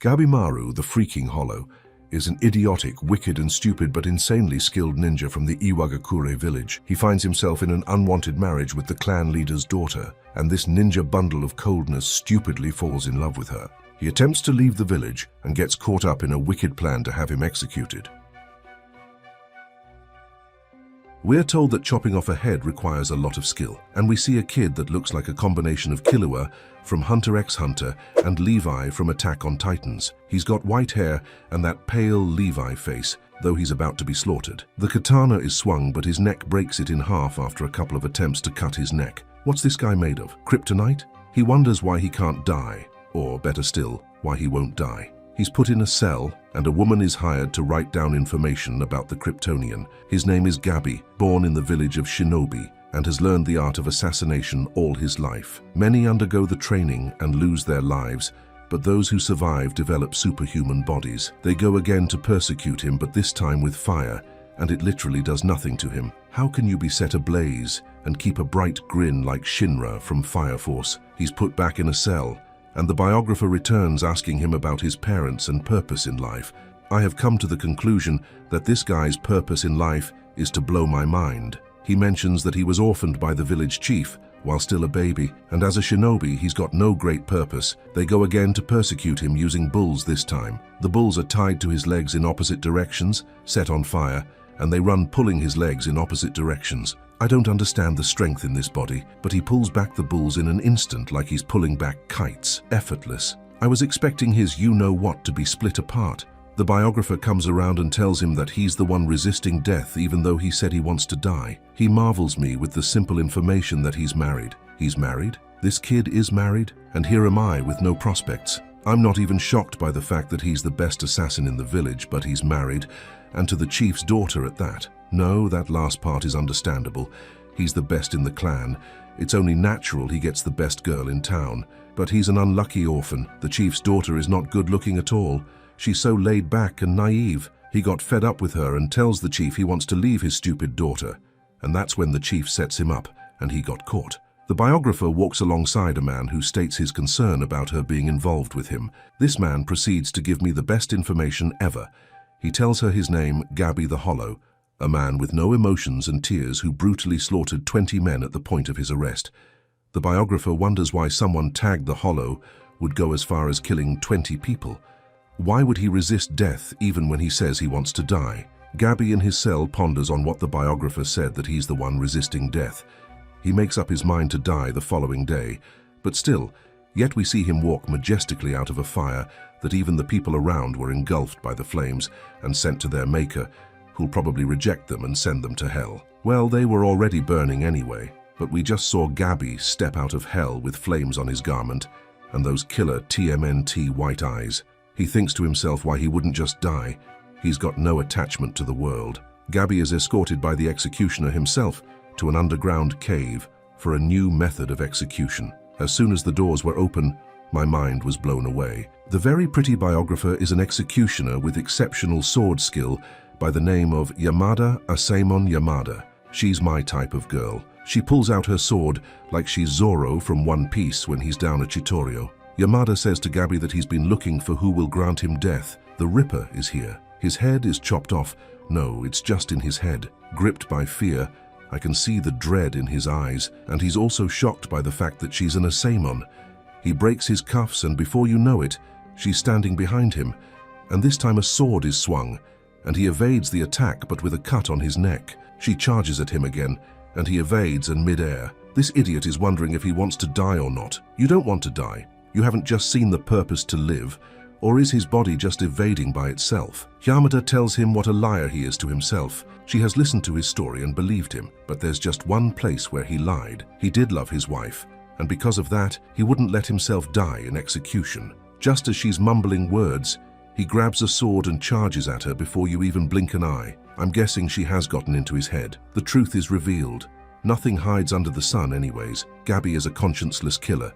Gabimaru, the freaking hollow, is an idiotic, wicked and stupid but insanely skilled ninja from the Iwagakure village. He finds himself in an unwanted marriage with the clan leader's daughter, and this ninja bundle of coldness stupidly falls in love with her. He attempts to leave the village and gets caught up in a wicked plan to have him executed. We're told that chopping off a head requires a lot of skill, and we see a kid that looks like a combination of Killua from Hunter x Hunter and Levi from Attack on Titans. He's got white hair and that pale Levi face, though he's about to be slaughtered. The katana is swung, but his neck breaks it in half after a couple of attempts to cut his neck. What's this guy made of? Kryptonite? He wonders why he can't die, or better still, why he won't die. He's put in a cell, and a woman is hired to write down information about the Kryptonian. His name is Gabi, born in the village of Shinobi, and has learned the art of assassination all his life. Many undergo the training and lose their lives, but those who survive develop superhuman bodies. They go again to persecute him, but this time with fire, and it literally does nothing to him. How can you be set ablaze and keep a bright grin like Shinra from Fire Force? He's put back in a cell, and the biographer returns asking him about his parents and purpose in life. I have come to the conclusion that this guy's purpose in life is to blow my mind. He mentions that he was orphaned by the village chief while still a baby, and as a shinobi he's got no great purpose. They go again to persecute him using bulls this time. The bulls are tied to his legs in opposite directions, set on fire, and they run pulling his legs in opposite directions. I don't understand the strength in this body, but he pulls back the bulls in an instant like he's pulling back kites, effortless. I was expecting his you-know-what to be split apart. The biographer comes around and tells him that he's the one resisting death even though he said he wants to die. He marvels me with the simple information that he's married. He's married? This kid is married? And here am I with no prospects. I'm not even shocked by the fact that he's the best assassin in the village, but he's married, and to the chief's daughter at that. No, that last part is understandable. He's the best in the clan. It's only natural he gets the best girl in town. But he's an unlucky orphan. The chief's daughter is not good looking at all. She's so laid back and naive. He got fed up with her and tells the chief he wants to leave his stupid daughter. And that's when the chief sets him up, and he got caught. The biographer walks alongside a man who states his concern about her being involved with him. This man proceeds to give me the best information ever. He tells her his name, Gabi the Hollow, a man with no emotions and tears who brutally slaughtered 20 men at the point of his arrest. The biographer wonders why someone tagged the Hollow would go as far as killing 20 people. Why would he resist death even when he says he wants to die? Gabi in his cell ponders on what the biographer said, that he's the one resisting death. He makes up his mind to die the following day, but still, yet we see him walk majestically out of a fire that even the people around were engulfed by the flames and sent to their maker, who'll probably reject them and send them to hell. Well, they were already burning anyway, but we just saw Gabi step out of hell with flames on his garment and those killer TMNT white eyes. He thinks to himself why he wouldn't just die. He's got no attachment to the world. Gabi is escorted by the executioner himself to an underground cave for a new method of execution. As soon as the doors were open, my mind was blown away. The very pretty biographer is an executioner with exceptional sword skill by the name of Yamada Asaemon Yamada. She's my type of girl. She pulls out her sword like she's Zoro from One Piece when he's down at Chitorio. Yamada says to Gabi that he's been looking for who will grant him death. The Ripper is here. His head is chopped off. No, it's just in his head. Gripped by fear, I can see the dread in his eyes, and he's also shocked by the fact that she's an Asaemon. He breaks his cuffs, and before you know it, she's standing behind him, and this time a sword is swung, and he evades the attack but with a cut on his neck. She charges at him again, and he evades in mid-air. This idiot is wondering if he wants to die or not. You don't want to die. You haven't just seen the purpose to live, or is his body just evading by itself? Yamada tells him what a liar he is to himself. She has listened to his story and believed him, but there's just one place where he lied. He did love his wife, and because of that, he wouldn't let himself die in execution. Just as she's mumbling words, he grabs a sword and charges at her before you even blink an eye. I'm guessing she has gotten into his head. The truth is revealed. Nothing hides under the sun anyways. Gabi is a conscienceless killer.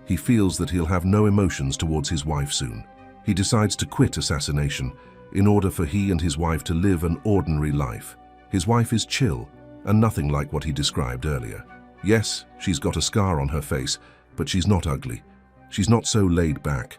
He feels that he'll have no emotions towards his wife soon. He decides to quit assassination in order for he and his wife to live an ordinary life. His wife is chill and nothing like what he described earlier. Yes, she's got a scar on her face, but she's not ugly. She's not so laid back.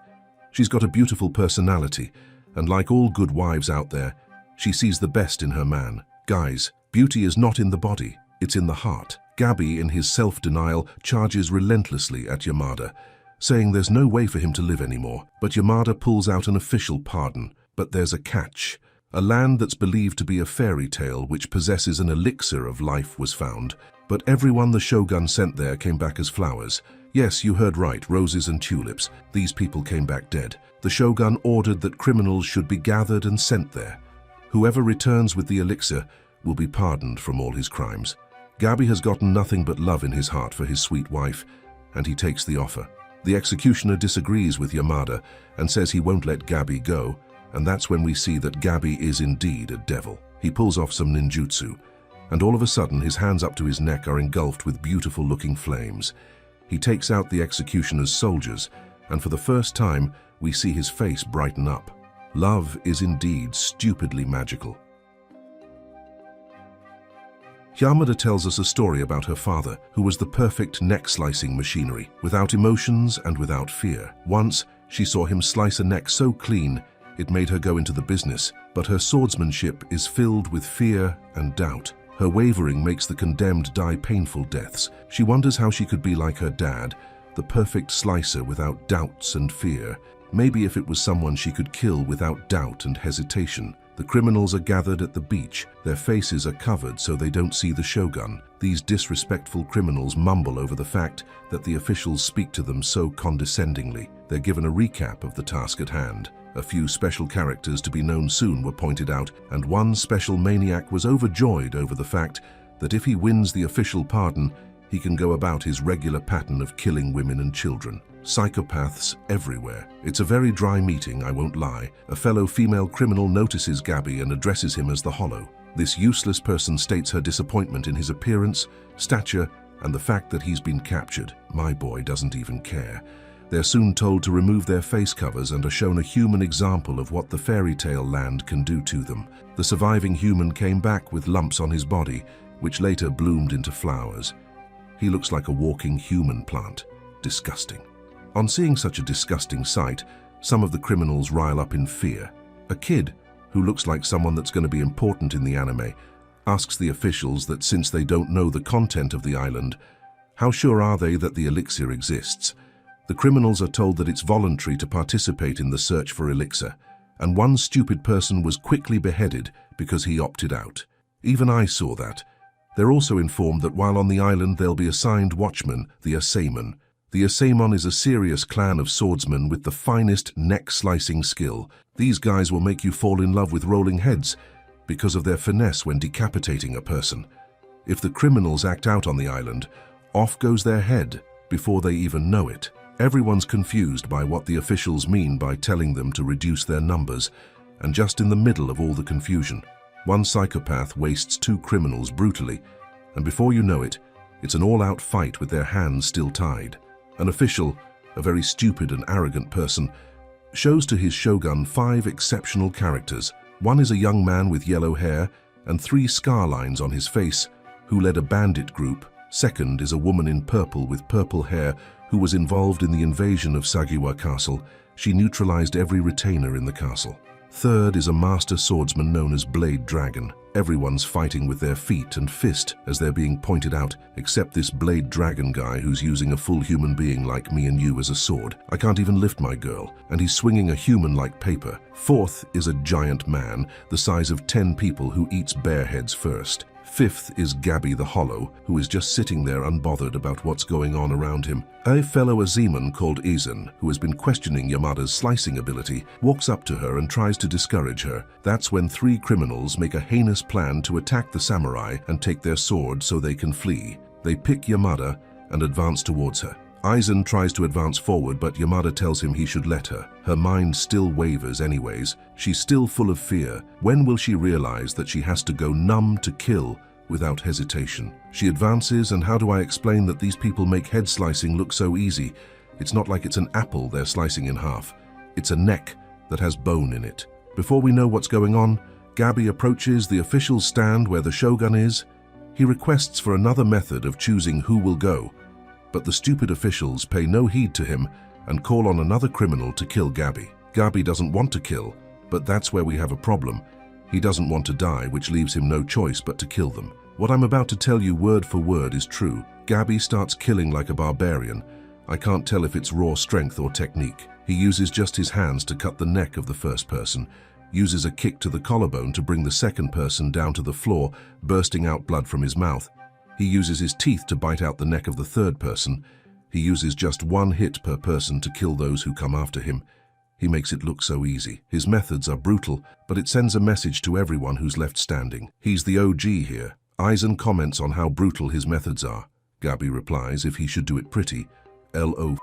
She's got a beautiful personality, and like all good wives out there, she sees the best in her man. Guys, beauty is not in the body, it's in the heart. Gabi, in his self-denial, charges relentlessly at Yamada, saying there's no way for him to live anymore. But Yamada pulls out an official pardon. But there's a catch. A land that's believed to be a fairy tale which possesses an elixir of life was found. But everyone the Shogun sent there came back as flowers. Yes, you heard right, roses and tulips. These people came back dead. The Shogun ordered that criminals should be gathered and sent there. Whoever returns with the elixir will be pardoned from all his crimes. Gabi has gotten nothing but love in his heart for his sweet wife, and he takes the offer. The executioner disagrees with Yamada and says he won't let Gabi go, and that's when we see that Gabi is indeed a devil. He pulls off some ninjutsu, and all of a sudden his hands up to his neck are engulfed with beautiful-looking flames. He takes out the executioner's soldiers, and for the first time we see his face brighten up. Love is indeed stupidly magical. Yamada tells us a story about her father, who was the perfect neck-slicing machinery, without emotions and without fear. Once, she saw him slice a neck so clean, it made her go into the business, but her swordsmanship is filled with fear and doubt. Her wavering makes the condemned die painful deaths. She wonders how she could be like her dad, the perfect slicer without doubts and fear. Maybe if it was someone she could kill without doubt and hesitation. The criminals are gathered at the beach. Their faces are covered so they don't see the Shogun. These disrespectful criminals mumble over the fact that the officials speak to them so condescendingly. They're given a recap of the task at hand. A few special characters to be known soon were pointed out, and one special maniac was overjoyed over the fact that if he wins the official pardon, he can go about his regular pattern of killing women and children. Psychopaths everywhere. It's a very dry meeting, I won't lie. A fellow female criminal notices Gabi and addresses him as the Hollow. This useless person states her disappointment in his appearance, stature, and the fact that he's been captured. My boy doesn't even care. They're soon told to remove their face covers and are shown a human example of what the fairy tale land can do to them. The surviving human came back with lumps on his body, which later bloomed into flowers. He looks like a walking human plant. Disgusting. On seeing such a disgusting sight, some of the criminals rile up in fear. A kid, who looks like someone that's going to be important in the anime, asks the officials that since they don't know the content of the island, how sure are they that the elixir exists? The criminals are told that it's voluntary to participate in the search for elixir, and one stupid person was quickly beheaded because he opted out. Even I saw that. They're also informed that while on the island they'll be assigned watchmen, the Asaemon. The Asaemon is a serious clan of swordsmen with the finest neck-slicing skill. These guys will make you fall in love with rolling heads because of their finesse when decapitating a person. If the criminals act out on the island, off goes their head before they even know it. Everyone's confused by what the officials mean by telling them to reduce their numbers, and just in the middle of all the confusion, one psychopath wastes two criminals brutally, and before you know it, it's an all-out fight with their hands still tied. An official, a very stupid and arrogant person, shows to his shogun 5 exceptional characters. One is a young man with yellow hair and 3 scar lines on his face who led a bandit group. Second is a woman in purple with purple hair who was involved in the invasion of Sagiwa Castle. She neutralized every retainer in the castle. Third is a master swordsman known as Blade Dragon. Everyone's fighting with their feet and fist as they're being pointed out, except this Blade Dragon guy who's using a full human being like me and you as a sword. I can't even lift my girl, and he's swinging a human like paper. Fourth is a giant man, the size of 10 people who eats bear heads first. Fifth is Gabi the Hollow, who is just sitting there unbothered about what's going on around him. A fellow Asaemon called Izen, who has been questioning Yamada's slicing ability, walks up to her and tries to discourage her. That's when 3 criminals make a heinous plan to attack the samurai and take their swords so they can flee. They pick Yamada and advance towards her. Izen tries to advance forward, but Yamada tells him he should let her. Her mind still wavers anyways. She's still full of fear. When will she realize that she has to go numb to kill without hesitation? She advances, and how do I explain that these people make head slicing look so easy? It's not like it's an apple they're slicing in half. It's a neck that has bone in it. Before we know what's going on, Gabi approaches the official's stand where the shogun is. He requests for another method of choosing who will go, but the stupid officials pay no heed to him and call on another criminal to kill Gabi. Gabi doesn't want to kill, but that's where we have a problem. He doesn't want to die, which leaves him no choice but to kill them. What I'm about to tell you word for word is true. Gabi starts killing like a barbarian. I can't tell if it's raw strength or technique. He uses just his hands to cut the neck of the first person, uses a kick to the collarbone to bring the second person down to the floor, bursting out blood from his mouth. He uses his teeth to bite out the neck of the third person. He uses just one hit per person to kill those who come after him. He makes it look so easy. His methods are brutal, but it sends a message to everyone who's left standing. He's the OG here. Aizen comments on how brutal his methods are. Gabi replies if he should do it pretty. L.O.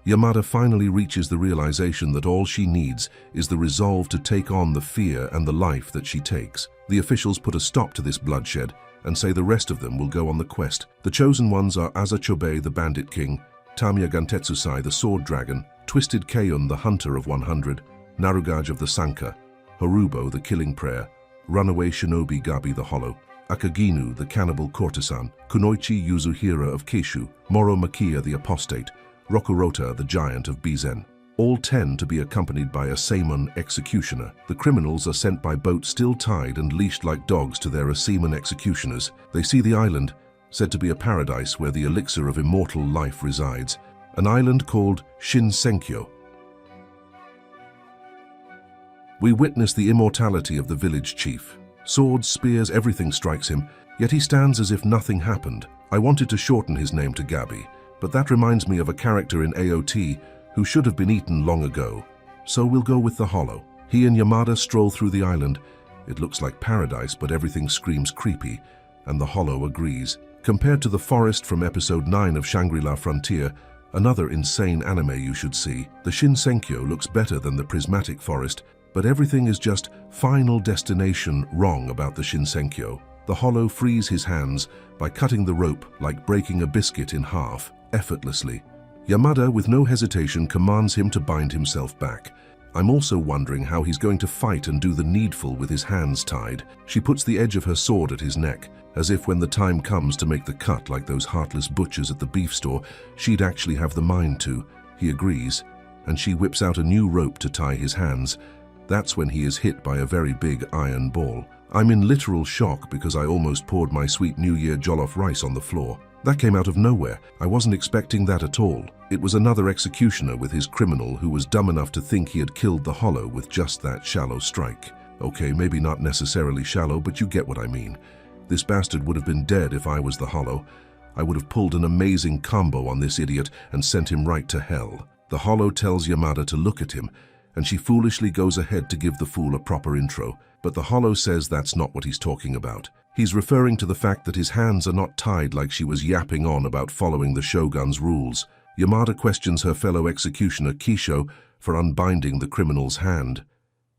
Yamada finally reaches the realization that all she needs is the resolve to take on the fear and the life that she takes. The officials put a stop to this bloodshed and say the rest of them will go on the quest. The chosen ones are Azachobe, the Bandit King, Tamiya Gantetsusai, the Sword Dragon, Twisted Keiun, the Hunter of 100, Narugage of the Sanka, Harubo, the Killing Prayer, Runaway Shinobi Gabi the Hollow, Akaginu, the Cannibal Courtesan, Kunoichi Yuzuhira of Keishu, Moro Makia, the Apostate, Rokurota, the Giant of Bizen. All 10 to be accompanied by a Seimon executioner. The criminals are sent by boat still tied and leashed like dogs to their Seimon executioners. They see the island, said to be a paradise where the elixir of immortal life resides, an island called Shinsenkyo. We witness the immortality of the village chief. Swords, spears, everything strikes him, yet he stands as if nothing happened. I wanted to shorten his name to Gabi, but that reminds me of a character in AOT who should have been eaten long ago. So we'll go with the Hollow. He and Yamada stroll through the island. It looks like paradise, but everything screams creepy, and the Hollow agrees. Compared to the forest from episode 9 of Shangri-La Frontier, another insane anime you should see, the Shinsenkyo looks better than the prismatic forest, but everything is just Final Destination wrong about the Shinsenkyo. The Hollow frees his hands by cutting the rope like breaking a biscuit in half, effortlessly. Yamada, with no hesitation, commands him to bind himself back. I'm also wondering how he's going to fight and do the needful with his hands tied. She puts the edge of her sword at his neck, as if when the time comes to make the cut like those heartless butchers at the beef store, she'd actually have the mind to. He agrees, and she whips out a new rope to tie his hands. That's when he is hit by a very big iron ball. I'm in literal shock because I almost poured my sweet New Year jollof rice on the floor. That came out of nowhere. I wasn't expecting that at all. It was another executioner with his criminal who was dumb enough to think he had killed the Hollow with just that shallow strike. Okay, maybe not necessarily shallow, but you get what I mean. This bastard would have been dead if I was the Hollow. I would have pulled an amazing combo on this idiot and sent him right to hell. The Hollow tells Yamada to look at him, and she foolishly goes ahead to give the fool a proper intro. But the Hollow says that's not what he's talking about. He's referring to the fact that his hands are not tied like she was yapping on about following the Shogun's rules. Yamada questions her fellow executioner Kisho for unbinding the criminal's hand.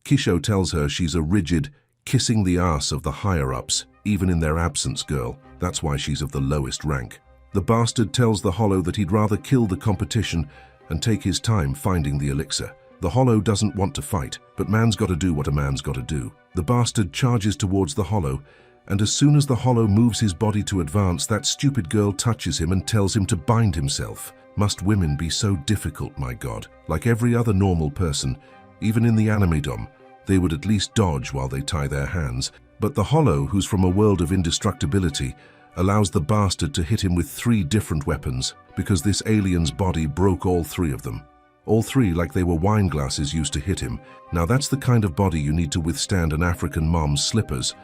Kisho tells her she's a rigid, kissing the ass of the higher-ups, even in their absence girl. That's why she's of the lowest rank. The bastard tells the Hollow that he'd rather kill the competition and take his time finding the elixir. The Hollow doesn't want to fight, but man's got to do what a man's got to do. The bastard charges towards the Hollow, and as soon as the Hollow moves his body to advance, that stupid girl touches him and tells him to bind himself. Must women be so difficult, my God? Like every other normal person, even in the anime-dom, they would at least dodge while they tie their hands. But the Hollow, who's from a world of indestructibility, allows the bastard to hit him with 3 different weapons, because this alien's body broke all 3 of them. All 3 like they were wine glasses used to hit him. Now that's the kind of body you need to withstand an African mom's slippers.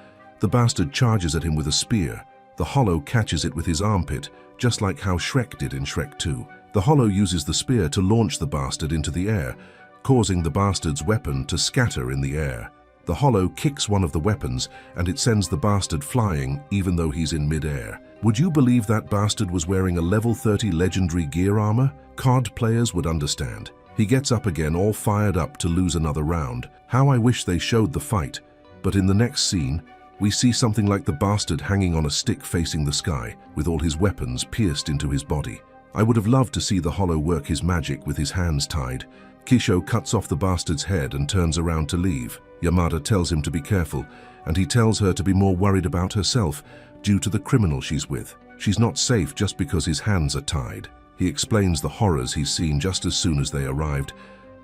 The bastard charges at him with a spear. The Hollow catches it with his armpit, just like how Shrek did in Shrek 2. The Hollow uses the spear to launch the bastard into the air, causing the bastard's weapon to scatter in the air. The Hollow kicks one of the weapons, and it sends the bastard flying, even though he's in mid-air. Would you believe that bastard was wearing a level 30 legendary gear armor? COD players would understand. He gets up again, all fired up to lose another round. How I wish they showed the fight. But in the next scene, we see something like the bastard hanging on a stick facing the sky, with all his weapons pierced into his body. I would have loved to see the Hollow work his magic with his hands tied. Kisho cuts off the bastard's head and turns around to leave. Yamada tells him to be careful, and he tells her to be more worried about herself due to the criminal she's with. She's not safe just because his hands are tied. He explains the horrors he's seen just as soon as they arrived,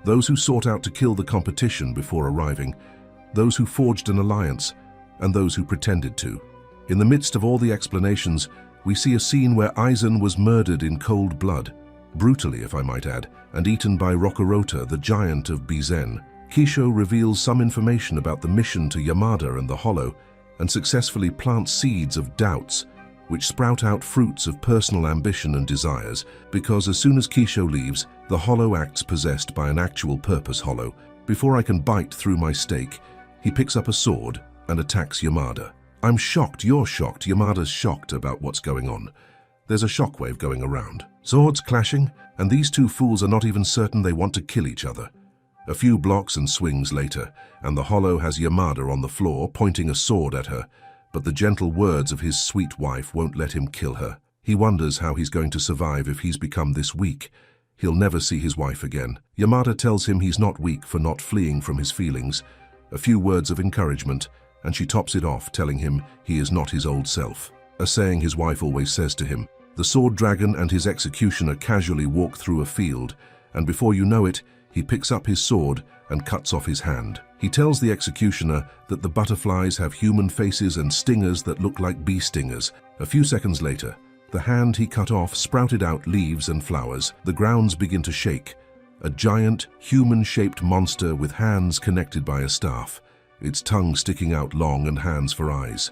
those who sought out to kill the competition before arriving, those who forged an alliance, and those who pretended to. In the midst of all the explanations, we see a scene where Aizen was murdered in cold blood, brutally if I might add, and eaten by Rokurota, the giant of Bizen. Kisho reveals some information about the mission to Yamada and the Hollow, and successfully plants seeds of doubts, which sprout out fruits of personal ambition and desires, because as soon as Kisho leaves, the Hollow acts possessed by an actual purpose Hollow. Before I can bite through my steak, he picks up a sword and attacks Yamada. I'm shocked, you're shocked, Yamada's shocked about what's going on. There's a shockwave going around. Swords clashing, and these two fools are not even certain they want to kill each other. A few blocks and swings later, and the Hollow has Yamada on the floor, pointing a sword at her, but the gentle words of his sweet wife won't let him kill her. He wonders how he's going to survive if he's become this weak. He'll never see his wife again. Yamada tells him he's not weak for not fleeing from his feelings. A few words of encouragement, and she tops it off, telling him he is not his old self. A saying his wife always says to him. The sword dragon and his executioner casually walk through a field, and before you know it, he picks up his sword and cuts off his hand. He tells the executioner that the butterflies have human faces and stingers that look like bee stingers. A few seconds later, the hand he cut off sprouted out leaves and flowers. The grounds begin to shake. A giant, human-shaped monster with hands connected by a staff, its tongue sticking out long and hands for eyes.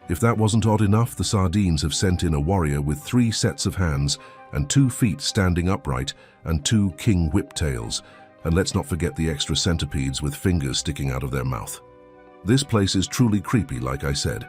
If that wasn't odd enough, the Sardines have sent in a warrior with 3 sets of hands and 2 feet standing upright and 2 king whiptails. And let's not forget the extra centipedes with fingers sticking out of their mouth. This place is truly creepy, like I said.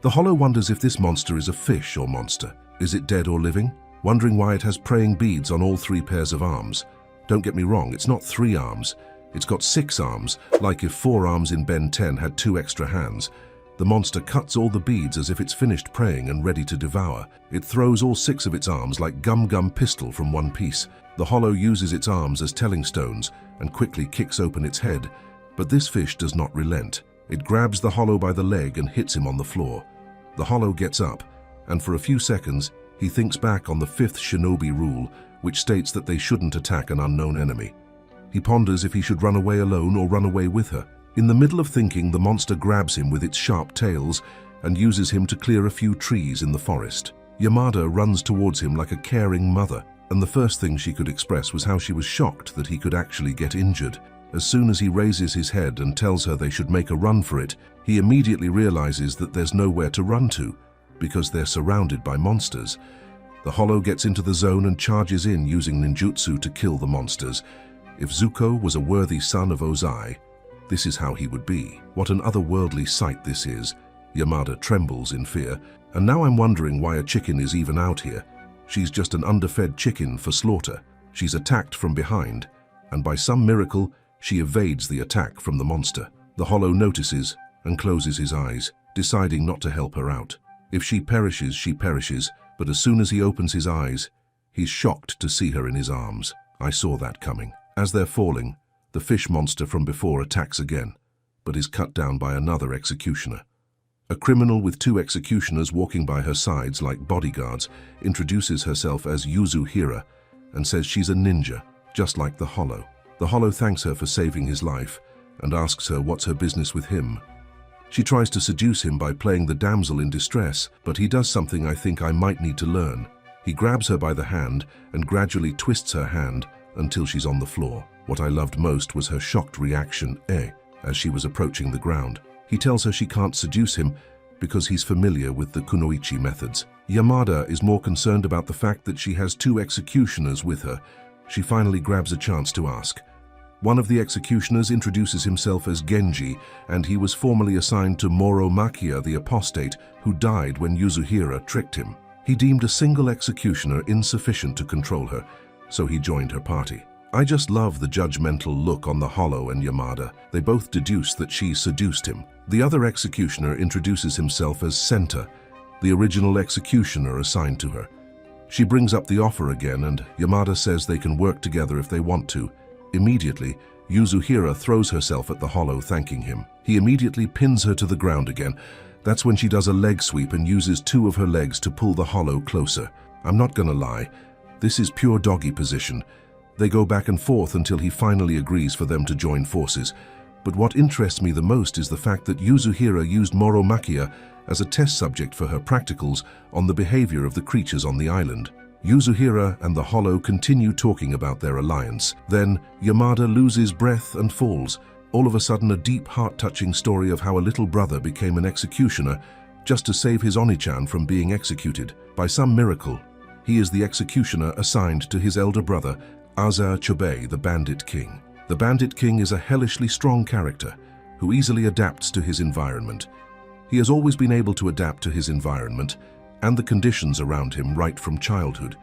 The Hollow wonders if this monster is a fish or monster. Is it dead or living? Wondering why it has praying beads on all 3 pairs of arms. Don't get me wrong, it's not 3 arms. It's got 6 arms, like if 4 arms in Ben 10 had 2 extra hands. The monster cuts all the beads as if it's finished praying and ready to devour. It throws all 6 of its arms like gum pistol from one piece. The Hollow uses its arms as telling stones and quickly kicks open its head. But this fish does not relent. It grabs the Hollow by the leg and hits him on the floor. The Hollow gets up, and for a few seconds, he thinks back on the 5th Shinobi rule, which states that they shouldn't attack an unknown enemy. He ponders if he should run away alone or run away with her. In the middle of thinking, the monster grabs him with its sharp tails and uses him to clear a few trees in the forest. Yamada runs towards him like a caring mother, and the first thing she could express was how she was shocked that he could actually get injured. As soon as he raises his head and tells her they should make a run for it, he immediately realizes that there's nowhere to run to, because they're surrounded by monsters. The Hollow gets into the zone and charges in using ninjutsu to kill the monsters. If Zuko was a worthy son of Ozai, this is how he would be. What an otherworldly sight this is. Yamada trembles in fear, and now I'm wondering why a chicken is even out here. She's just an underfed chicken for slaughter. She's attacked from behind, and by some miracle, she evades the attack from the monster. The Hollow notices and closes his eyes, deciding not to help her out. If she perishes, but as soon as he opens his eyes, he's shocked to see her in his arms. I saw that coming. As they're falling, the fish monster from before attacks again, but is cut down by another executioner. A criminal with 2 executioners walking by her sides like bodyguards introduces herself as Yuzuhira and says she's a ninja, just like the Hollow. The Hollow thanks her for saving his life and asks her what's her business with him. She tries to seduce him by playing the damsel in distress, but he does something I think I might need to learn. He grabs her by the hand and gradually twists her hand until she's on the floor. What I loved most was her shocked reaction, as she was approaching the ground. He tells her she can't seduce him because he's familiar with the kunoichi methods. Yamada is more concerned about the fact that she has 2 executioners with her. She finally grabs a chance to ask. One of the executioners introduces himself as Genji, and he was formerly assigned to Moro Makia the apostate, who died when Yuzuhira tricked him. He deemed a single executioner insufficient to control her, so he joined her party. I just love the judgmental look on the Hollow and Yamada. They both deduce that she seduced him. The other executioner introduces himself as Senta, the original executioner assigned to her. She brings up the offer again, and Yamada says they can work together if they want to. Immediately, Yuzuhira throws herself at the Hollow, thanking him. He immediately pins her to the ground again, That's when she does a leg sweep and uses two of her legs to pull the hollow closer. I'm not gonna lie, this is pure doggy position. They go back and forth until he finally agrees for them to join forces. But what interests me the most is the fact that Yasuhira used Moromakia as a test subject for her practicals on the behavior of the creatures on the island. Yasuhira and the Hollow continue talking about their alliance. Then Yamada loses breath and falls. All of a sudden, a deep, heart-touching story of how a little brother became an executioner just to save his Onichan from being executed. By some miracle, he is the executioner assigned to his elder brother, Aza Chobei, the Bandit King. The Bandit King is a hellishly strong character who easily adapts to his environment. He has always been able to adapt to his environment and the conditions around him right from childhood,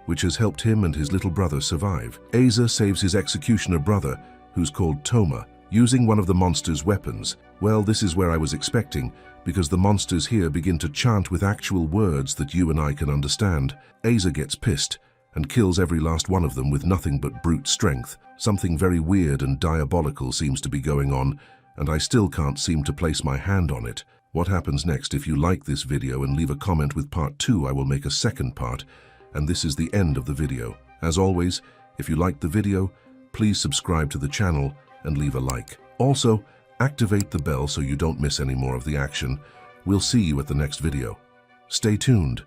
which has helped him and his little brother survive. Aza saves his executioner brother, who's called Toma, using one of the monster's weapons. Well, this is where I was expecting, because the monsters here begin to chant with actual words that you and I can understand. Aza gets pissed and kills every last one of them with nothing but brute strength. Something very weird and diabolical seems to be going on, and I still can't seem to place my hand on it. What happens next? If you like this video and leave a comment with part 2, I will make a second part, and this is the end of the video. As always, if you liked the video, please subscribe to the channel and leave a like. Also, activate the bell so you don't miss any more of the action. We'll see you at the next video. Stay tuned.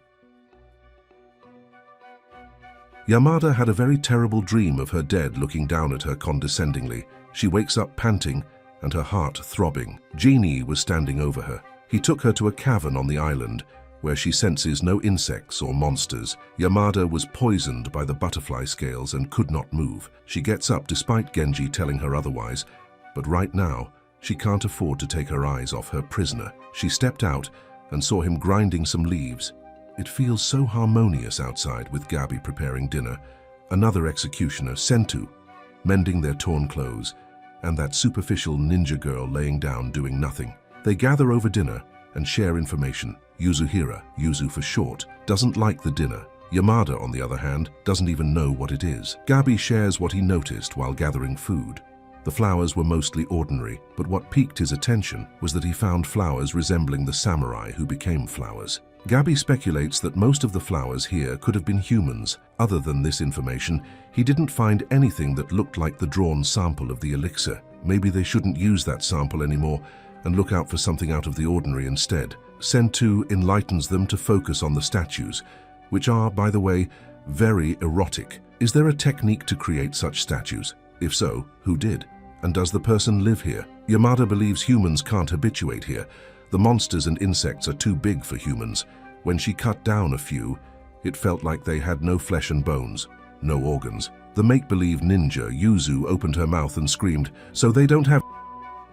Yamada had a very terrible dream of her dead looking down at her condescendingly. She wakes up panting and her heart throbbing. Genie was standing over her. He took her to a cavern on the island where she senses no insects or monsters. Yamada was poisoned by the butterfly scales and could not move. She gets up despite Genji telling her otherwise, but right now she can't afford to take her eyes off her prisoner. She stepped out and saw him grinding some leaves. It feels so harmonious outside with Gabi preparing dinner, another executioner, Sentu, mending their torn clothes, and that superficial ninja girl laying down doing nothing. They gather over dinner and share information. Yasuhira, Yuzu for short, doesn't like the dinner. Yamada, on the other hand, doesn't even know what it is. Gabi shares what he noticed while gathering food. The flowers were mostly ordinary, but what piqued his attention was that he found flowers resembling the samurai who became flowers. Gabi speculates that most of the flowers here could have been humans. Other than this information, he didn't find anything that looked like the drawn sample of the elixir. Maybe they shouldn't use that sample anymore and look out for something out of the ordinary instead. Sentu enlightens them to focus on the statues, which are, by the way, very erotic. Is there a technique to create such statues? If so, who did? And does the person live here? Yamada believes humans can't habituate here. The monsters and insects are too big for humans. When she cut down a few, it felt like they had no flesh and bones, no organs. The make-believe ninja, Yuzu, opened her mouth and screamed, "So they don't have..."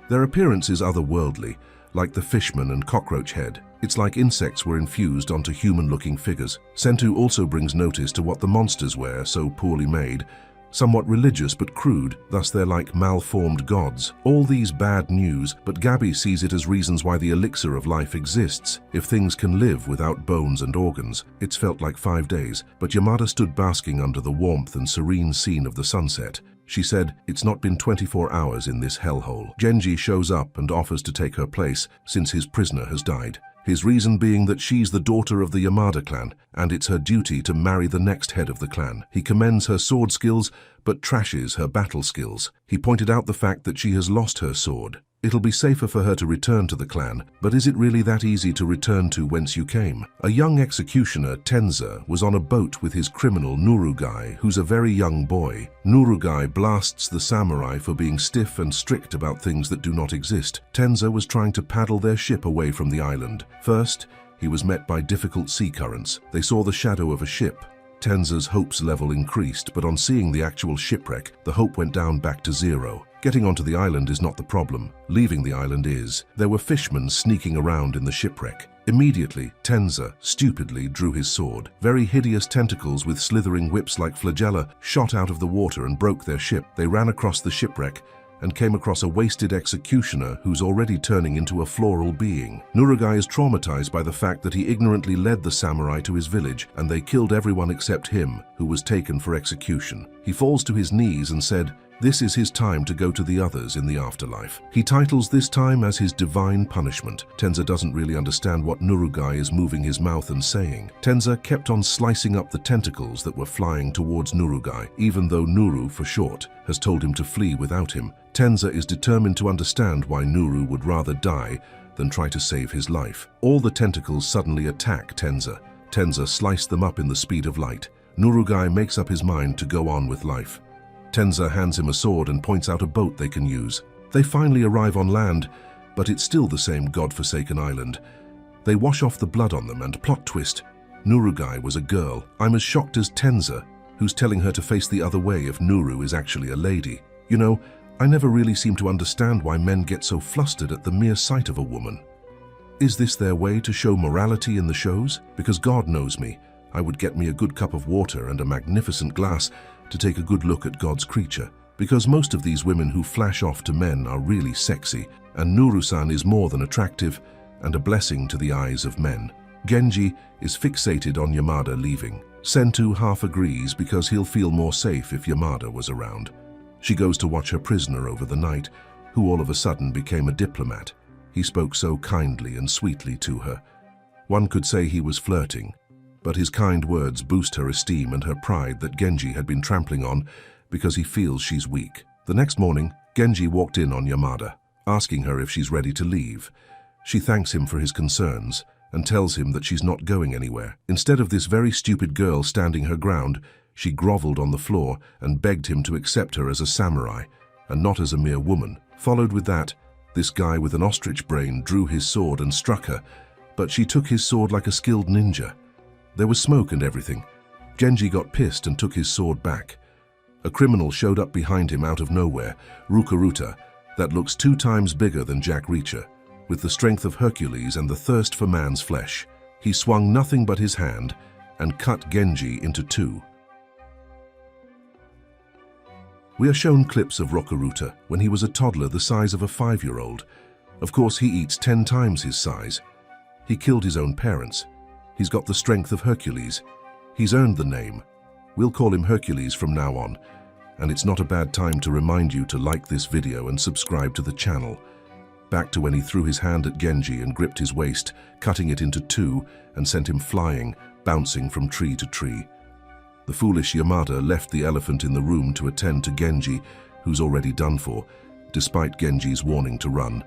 Their appearance is otherworldly, like the fishman and cockroach head. It's like insects were infused onto human-looking figures. Sentu also brings notice to what the monsters wear, so poorly made, somewhat religious but crude, thus they're like malformed gods. All these bad news, but Gabi sees it as reasons why the elixir of life exists. If things can live without bones and organs, it's felt like 5 days, but Yamada stood basking under the warmth and serene scene of the sunset. She said, "It's not been 24 hours in this hellhole." Genji shows up and offers to take her place since his prisoner has died. His reason being that she's the daughter of the Yamada clan, and it's her duty to marry the next head of the clan. He commends her sword skills, but trashes her battle skills. He pointed out the fact that she has lost her sword. It'll be safer for her to return to the clan, but is it really that easy to return to whence you came? A young executioner, Tenza, was on a boat with his criminal Nurugai, who's a very young boy. Nurugai blasts the samurai for being stiff and strict about things that do not exist. Tenza was trying to paddle their ship away from the island. First, he was met by difficult sea currents. They saw the shadow of a ship. Tenza's hopes level increased, but on seeing the actual shipwreck, the hope went down back to zero. Getting onto the island is not the problem. Leaving the island is. There were fishermen sneaking around in the shipwreck. Immediately, Tenza stupidly drew his sword. Very hideous tentacles with slithering whips like flagella shot out of the water and broke their ship. They ran across the shipwreck and came across a wasted executioner who's already turning into a floral being. Nurugai is traumatized by the fact that he ignorantly led the samurai to his village, and they killed everyone except him, who was taken for execution. He falls to his knees and said, This is his time to go to the others in the afterlife. He titles this time as his divine punishment. Tenza doesn't really understand what Nurugai is moving his mouth and saying. Tenza kept on slicing up the tentacles that were flying towards Nurugai, even though Nuru, for short, has told him to flee without him. Tenza is determined to understand why Nuru would rather die than try to save his life. All the tentacles suddenly attack Tenza. Tenza sliced them up in the speed of light. Nurugai makes up his mind to go on with life. Tenza hands him a sword and points out a boat they can use. They finally arrive on land, but it's still the same god-forsaken island. They wash off the blood on them and plot twist. Nurugai was a girl. I'm as shocked as Tenza, who's telling her to face the other way if Nuru is actually a lady. You know, I never really seem to understand why men get so flustered at the mere sight of a woman. Is this their way to show morality in the shows? Because God knows me, I would get me a good cup of water and a magnificent glass to take a good look at God's creature. Because most of these women who flash off to men are really sexy, and Nuru-san is more than attractive and a blessing to the eyes of men. Genji is fixated on Yamada leaving. Sentu half agrees because he'll feel more safe if Yamada was around. She goes to watch her prisoner over the night, who all of a sudden became a diplomat. He spoke so kindly and sweetly to her. One could say he was flirting, but his kind words boost her esteem and her pride that Genji had been trampling on because he feels she's weak. The next morning, Genji walked in on Yamada, asking her if she's ready to leave. She thanks him for his concerns and tells him that she's not going anywhere. Instead of this very stupid girl standing her ground, she groveled on the floor and begged him to accept her as a samurai and not as a mere woman. Followed with that, this guy with an ostrich brain drew his sword and struck her, but she took his sword like a skilled ninja. There was smoke and everything. Genji got pissed and took his sword back. A criminal showed up behind him out of nowhere, Rukaruta, that looks 2 times bigger than Jack Reacher, with the strength of Hercules and the thirst for man's flesh. He swung nothing but his hand and cut Genji into 2. We are shown clips of Rukaruta when he was a toddler the size of a 5-year-old. Of course, he eats 10 times his size. He killed his own parents. He's got the strength of Hercules. He's earned the name. We'll call him Hercules from now on. And it's not a bad time to remind you to like this video and subscribe to the channel. Back to when he threw his hand at Genji and gripped his waist, cutting it into 2 and sent him flying, bouncing from tree to tree. The foolish Yamada left the elephant in the room to attend to Genji, who's already done for, despite Genji's warning to run.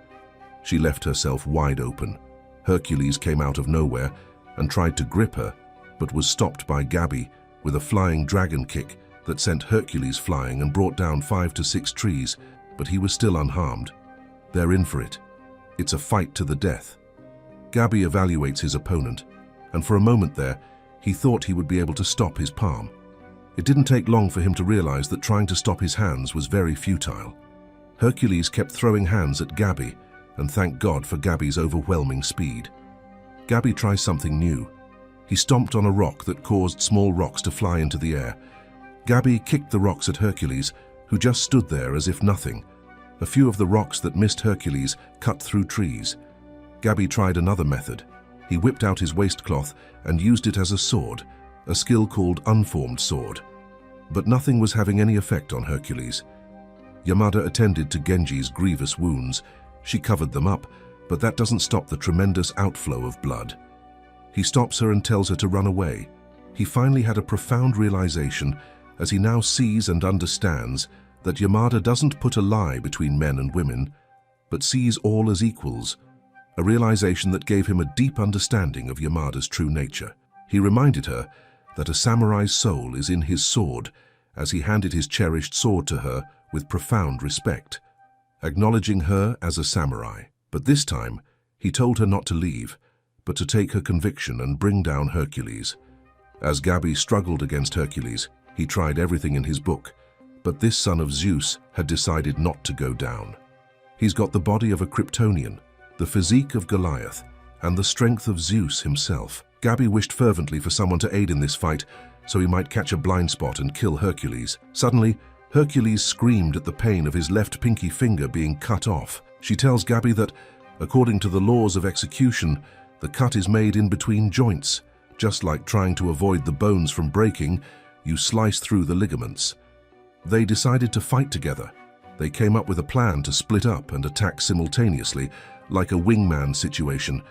She left herself wide open. Hercules came out of nowhere and tried to grip her, but was stopped by Gabi with a flying dragon kick that sent Hercules flying and brought down 5 to 6 trees, but he was still unharmed. They're in for it. It's a fight to the death. Gabi evaluates his opponent, and for a moment there, he thought he would be able to stop his palm. It didn't take long for him to realize that trying to stop his hands was very futile. Hercules kept throwing hands at Gabi, and thank God for Gabi's overwhelming speed. Gabi tries something new. He stomped on a rock that caused small rocks to fly into the air. Gabi kicked the rocks at Hercules, who just stood there as if nothing. A few of the rocks that missed Hercules cut through trees. Gabi tried another method. He whipped out his waistcloth and used it as a sword, a skill called unformed sword. But nothing was having any effect on Hercules. Yamada attended to Genji's grievous wounds. She covered them up, but that doesn't stop the tremendous outflow of blood. He stops her and tells her to run away. He finally had a profound realization as he now sees and understands that Yamada doesn't put a lie between men and women, but sees all as equals, a realization that gave him a deep understanding of Yamada's true nature. He reminded her that a samurai's soul is in his sword as he handed his cherished sword to her with profound respect, acknowledging her as a samurai. But this time, he told her not to leave, but to take her conviction and bring down Hercules. As Gabi struggled against Hercules, he tried everything in his book, but this son of Zeus had decided not to go down. He's got the body of a Kryptonian, the physique of Goliath, and the strength of Zeus himself. Gabi wished fervently for someone to aid in this fight so he might catch a blind spot and kill Hercules. Suddenly, Hercules screamed at the pain of his left pinky finger being cut off. She tells Gabi that, according to the laws of execution, the cut is made in between joints. Just like trying to avoid the bones from breaking, you slice through the ligaments. They decided to fight together. They came up with a plan to split up and attack simultaneously, like a wingman situation,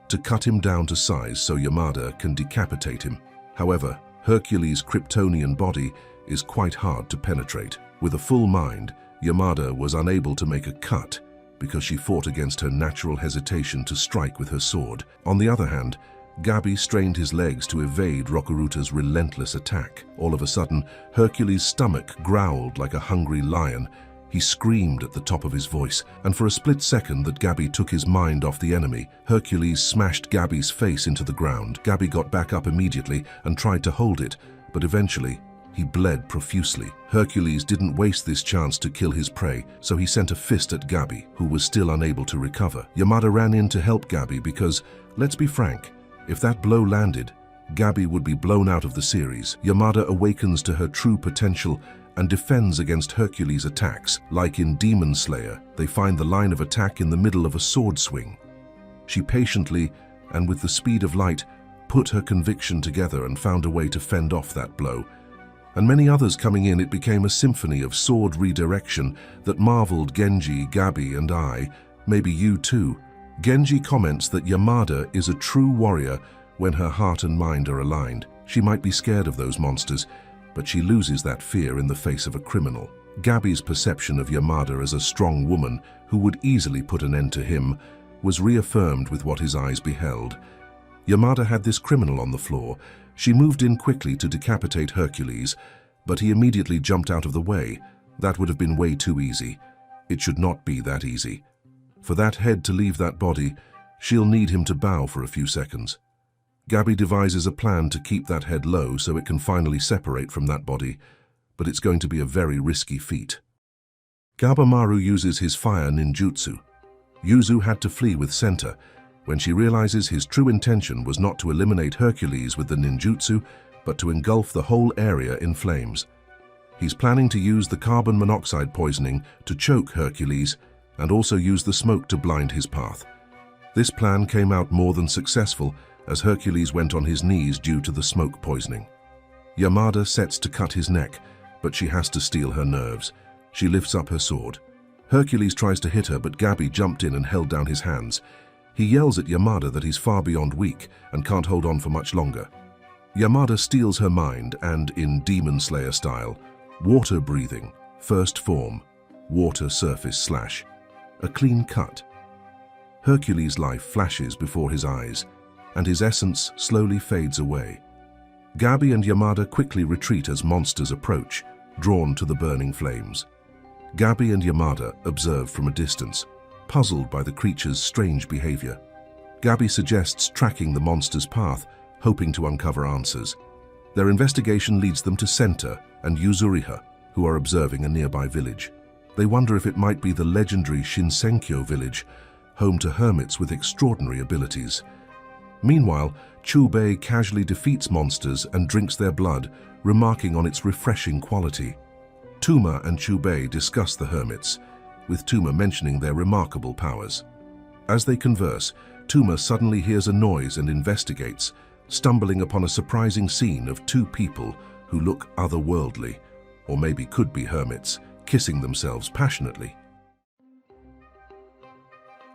to cut him down to size so Yamada can decapitate him. However, Hercules' Kryptonian body is quite hard to penetrate. With a full mind, Yamada was unable to make a cut because she fought against her natural hesitation to strike with her sword. On the other hand, Gabi strained his legs to evade Rokuruta's relentless attack. All of a sudden, Hercules' stomach growled like a hungry lion. He screamed at the top of his voice, and for a split second that Gabi took his mind off the enemy, Hercules smashed Gabi's face into the ground. Gabi got back up immediately and tried to hold it, but eventually he bled profusely. Hercules didn't waste this chance to kill his prey, so he sent a fist at Gabi, who was still unable to recover. Yamada ran in to help Gabi because, let's be frank, if that blow landed, Gabi would be blown out of the series. Yamada awakens to her true potential and defends against Hercules' attacks. Like in Demon Slayer, they find the line of attack in the middle of a sword swing. She patiently, and with the speed of light, put her conviction together and found a way to fend off that blow. And many others coming in, it became a symphony of sword redirection that marveled Genji, Gabi, and I, maybe you too. Genji comments that Yamada is a true warrior when her heart and mind are aligned. She might be scared of those monsters, but she loses that fear in the face of a criminal. Gabi's perception of Yamada as a strong woman who would easily put an end to him was reaffirmed with what his eyes beheld. Yamada had this criminal on the floor. She moved in quickly to decapitate Hercules, but he immediately jumped out of the way. That would have been way too easy. It should not be that easy. For that head to leave that body, she'll need him to bow for a few seconds. Gabi devises a plan to keep that head low so it can finally separate from that body, but it's going to be a very risky feat. Gabimaru uses his fire ninjutsu. Yuzu had to flee with Senta when she realizes his true intention was not to eliminate Hercules with the ninjutsu, but to engulf the whole area in flames. He's planning to use the carbon monoxide poisoning to choke Hercules and also use the smoke to blind his path. This plan came out more than successful as Hercules went on his knees due to the smoke poisoning. Yamada sets to cut his neck, but she has to steel her nerves. She lifts up her sword. Hercules tries to hit her, but Gabi jumped in and held down his hands. He yells at Yamada that he's far beyond weak and can't hold on for much longer. Yamada steals her mind and, in Demon Slayer style, water breathing, first form, water surface slash, a clean cut. Hercules' life flashes before his eyes, and his essence slowly fades away. Gabi and Yamada quickly retreat as monsters approach, drawn to the burning flames. Gabi and Yamada observe from a distance, puzzled by the creature's strange behavior. Gabi suggests tracking the monster's path, hoping to uncover answers. Their investigation leads them to Senta and Yuzuriha, who are observing a nearby village. They wonder if it might be the legendary Shinsenkyo village, home to hermits with extraordinary abilities. Meanwhile, Chubei casually defeats monsters and drinks their blood, remarking on its refreshing quality. Tuma and Chubei discuss the hermits, with Tuma mentioning their remarkable powers. As they converse, Tuma suddenly hears a noise and investigates, stumbling upon a surprising scene of two people who look otherworldly, or maybe could be hermits, kissing themselves passionately.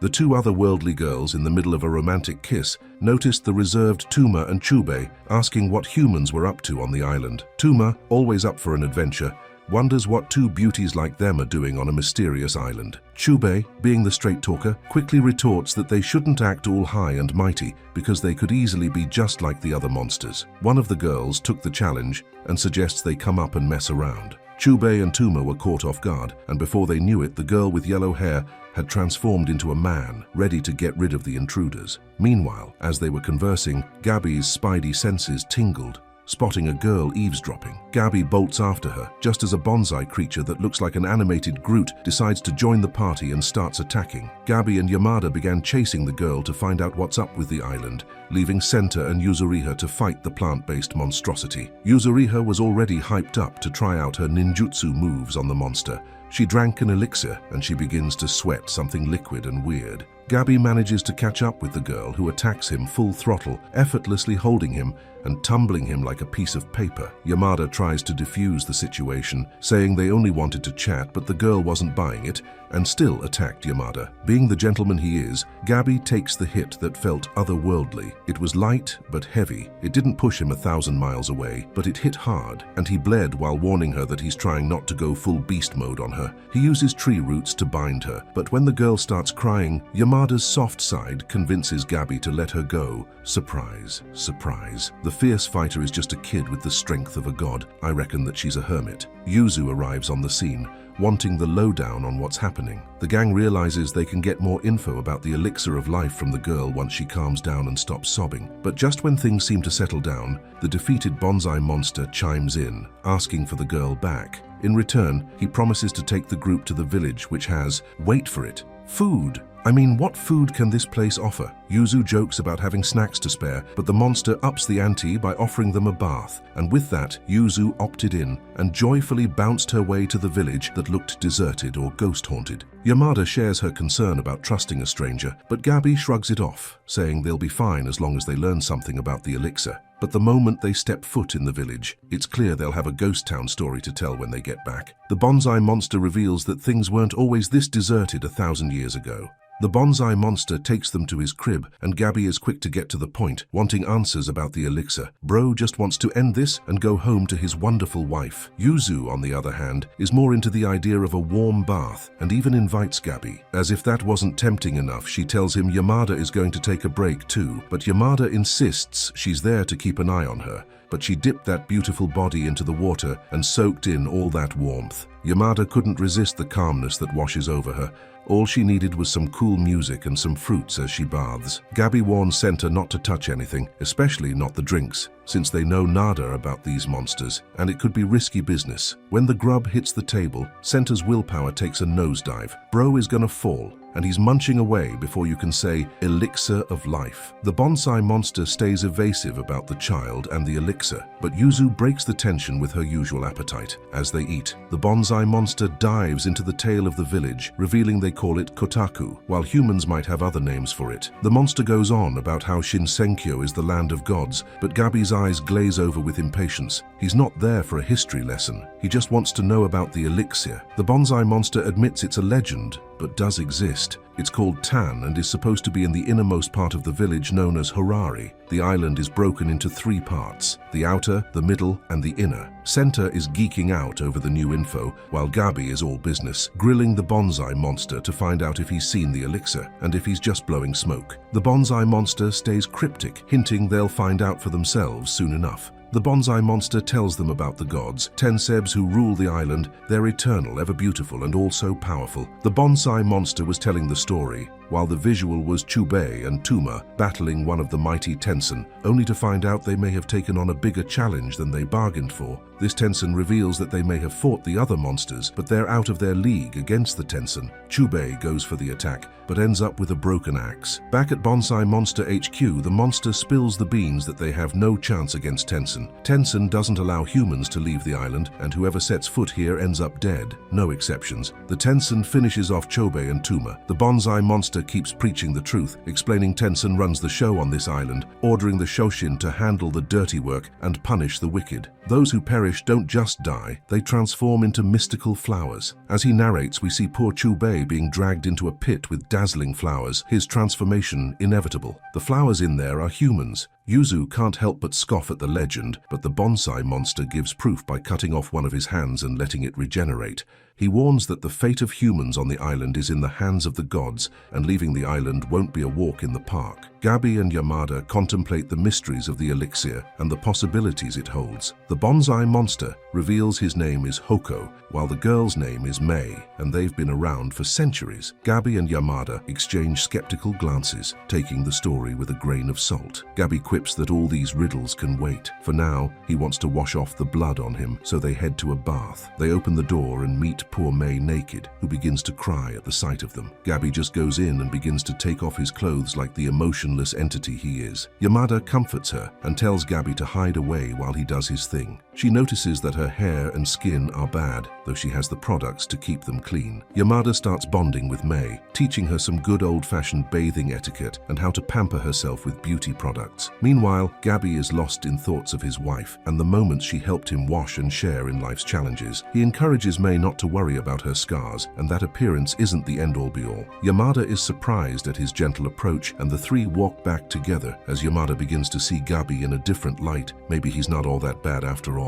The two otherworldly girls in the middle of a romantic kiss noticed the reserved Tuma and Chubei asking what humans were up to on the island. Tuma, always up for an adventure, wonders what two beauties like them are doing on a mysterious island. Chubei, being the straight talker, quickly retorts that they shouldn't act all high and mighty because they could easily be just like the other monsters. One of the girls took the challenge and suggests they come up and mess around. Chubei and Tuma were caught off guard, and before they knew it, the girl with yellow hair had transformed into a man, ready to get rid of the intruders. Meanwhile, as they were conversing, Gabi's spidey senses tingled, spotting a girl eavesdropping. Gabi bolts after her, just as a bonsai creature that looks like an animated Groot decides to join the party and starts attacking. Gabi and Yamada began chasing the girl to find out what's up with the island, leaving Senta and Yuzuriha to fight the plant-based monstrosity. Yuzuriha was already hyped up to try out her ninjutsu moves on the monster. She drank an elixir and she begins to sweat something liquid and weird. Gabi manages to catch up with the girl, who attacks him full throttle, effortlessly holding him and tumbling him like a piece of paper. Yamada tries to defuse the situation, saying they only wanted to chat, but the girl wasn't buying it and still attacked Yamada. Being the gentleman he is, Gabi takes the hit that felt otherworldly. It was light but heavy. It didn't push him 1,000 miles away, but it hit hard, and he bled while warning her that he's trying not to go full beast mode on her. He uses tree roots to bind her, but when the girl starts crying, Yamada's soft side convinces Gabi to let her go. Surprise, surprise. The fierce fighter is just a kid with the strength of a god. I reckon that she's a hermit. Yuzu arrives on the scene, wanting the lowdown on what's happening. The gang realizes they can get more info about the elixir of life from the girl once she calms down and stops sobbing. But just when things seem to settle down, the defeated bonsai monster chimes in, asking for the girl back. In return, he promises to take the group to the village, which has, wait for it, food. I mean, what food can this place offer? Yuzu jokes about having snacks to spare, but the monster ups the ante by offering them a bath. And with that, Yuzu opted in and joyfully bounced her way to the village that looked deserted or ghost-haunted. Yamada shares her concern about trusting a stranger, but Gabi shrugs it off, saying they'll be fine as long as they learn something about the elixir. But the moment they step foot in the village, it's clear they'll have a ghost town story to tell when they get back. The bonsai monster reveals that things weren't always this deserted 1,000 years ago. The bonsai monster takes them to his crib, and Gabi is quick to get to the point, wanting answers about the elixir. Bro just wants to end this and go home to his wonderful wife. Yuzu, on the other hand, is more into the idea of a warm bath and even invites Gabi. As if that wasn't tempting enough, she tells him Yamada is going to take a break too, but Yamada insists she's there to keep an eye on her. But she dipped that beautiful body into the water and soaked in all that warmth. Yamada couldn't resist the calmness that washes over her. All she needed was some cool music and some fruits as she baths. Gabi warns Senta not to touch anything, especially not the drinks, since they know nada about these monsters, and it could be risky business. When the grub hits the table, Senta's willpower takes a nosedive. Bro is gonna fall, and he's munching away before you can say elixir of life. The bonsai monster stays evasive about the child and the elixir, but Yuzu breaks the tension with her usual appetite. As they eat, the bonsai monster dives into the tale of the village, revealing they call it Kotaku, while humans might have other names for it. The monster goes on about how Shinsenkyo is the land of gods, but Gabi's eyes glaze over with impatience. He's not there for a history lesson. He just wants to know about the elixir. The bonsai monster admits it's a legend, but does exist. It's called Tan and is supposed to be in the innermost part of the village known as Horari. The island is broken into 3 parts, the outer, the middle, and the inner. Senta is geeking out over the new info, while Gabi is all business, grilling the bonsai monster to find out if he's seen the elixir, and if he's just blowing smoke. The bonsai monster stays cryptic, hinting they'll find out for themselves soon enough. The bonsai monster tells them about the gods, Tensebs who rule the island. They're eternal, ever beautiful, and also powerful. The bonsai monster was telling the story, while the visual was Chubei and Tuma battling one of the mighty Tensen, only to find out they may have taken on a bigger challenge than they bargained for. This Tensen reveals that they may have fought the other monsters, but they're out of their league against the Tensen. Chubei goes for the attack, but ends up with a broken axe. Back at Bonsai Monster HQ, the monster spills the beans that they have no chance against Tensen. Tensen doesn't allow humans to leave the island, and whoever sets foot here ends up dead. No exceptions. The Tensen finishes off Chobei and Tuma. The Bonsai monster keeps preaching the truth, explaining Tensen runs the show on this island, ordering the Shoshin to handle the dirty work and punish the wicked. Those who perish don't just die, they transform into mystical flowers. As he narrates, we see poor Chubei being dragged into a pit with dazzling flowers, his transformation inevitable. The flowers in there are humans. Yuzu can't help but scoff at the legend, but the bonsai monster gives proof by cutting off one of his hands and letting it regenerate. He warns that the fate of humans on the island is in the hands of the gods, and leaving the island won't be a walk in the park. Gabi and Yamada contemplate the mysteries of the elixir and the possibilities it holds. The bonsai monster reveals his name is Hoko, while the girl's name is Mei, and they've been around for centuries. Gabi and Yamada exchange skeptical glances, taking the story with a grain of salt. Gabi quips that all these riddles can wait. For now, he wants to wash off the blood on him, so they head to a bath. They open the door and meet poor Mei naked, who begins to cry at the sight of them. Gabi just goes in and begins to take off his clothes like the emotionless entity he is. Yamada comforts her and tells Gabi to hide away while he does his thing. She notices that her hair and skin are bad, though she has the products to keep them clean. Yamada starts bonding with Mei, teaching her some good old-fashioned bathing etiquette and how to pamper herself with beauty products. Meanwhile, Gabi is lost in thoughts of his wife and the moments she helped him wash and share in life's challenges. He encourages Mei not to worry about her scars, and that appearance isn't the end-all-be-all. Yamada is surprised at his gentle approach, and the three walk back together as Yamada begins to see Gabi in a different light. Maybe he's not all that bad after all.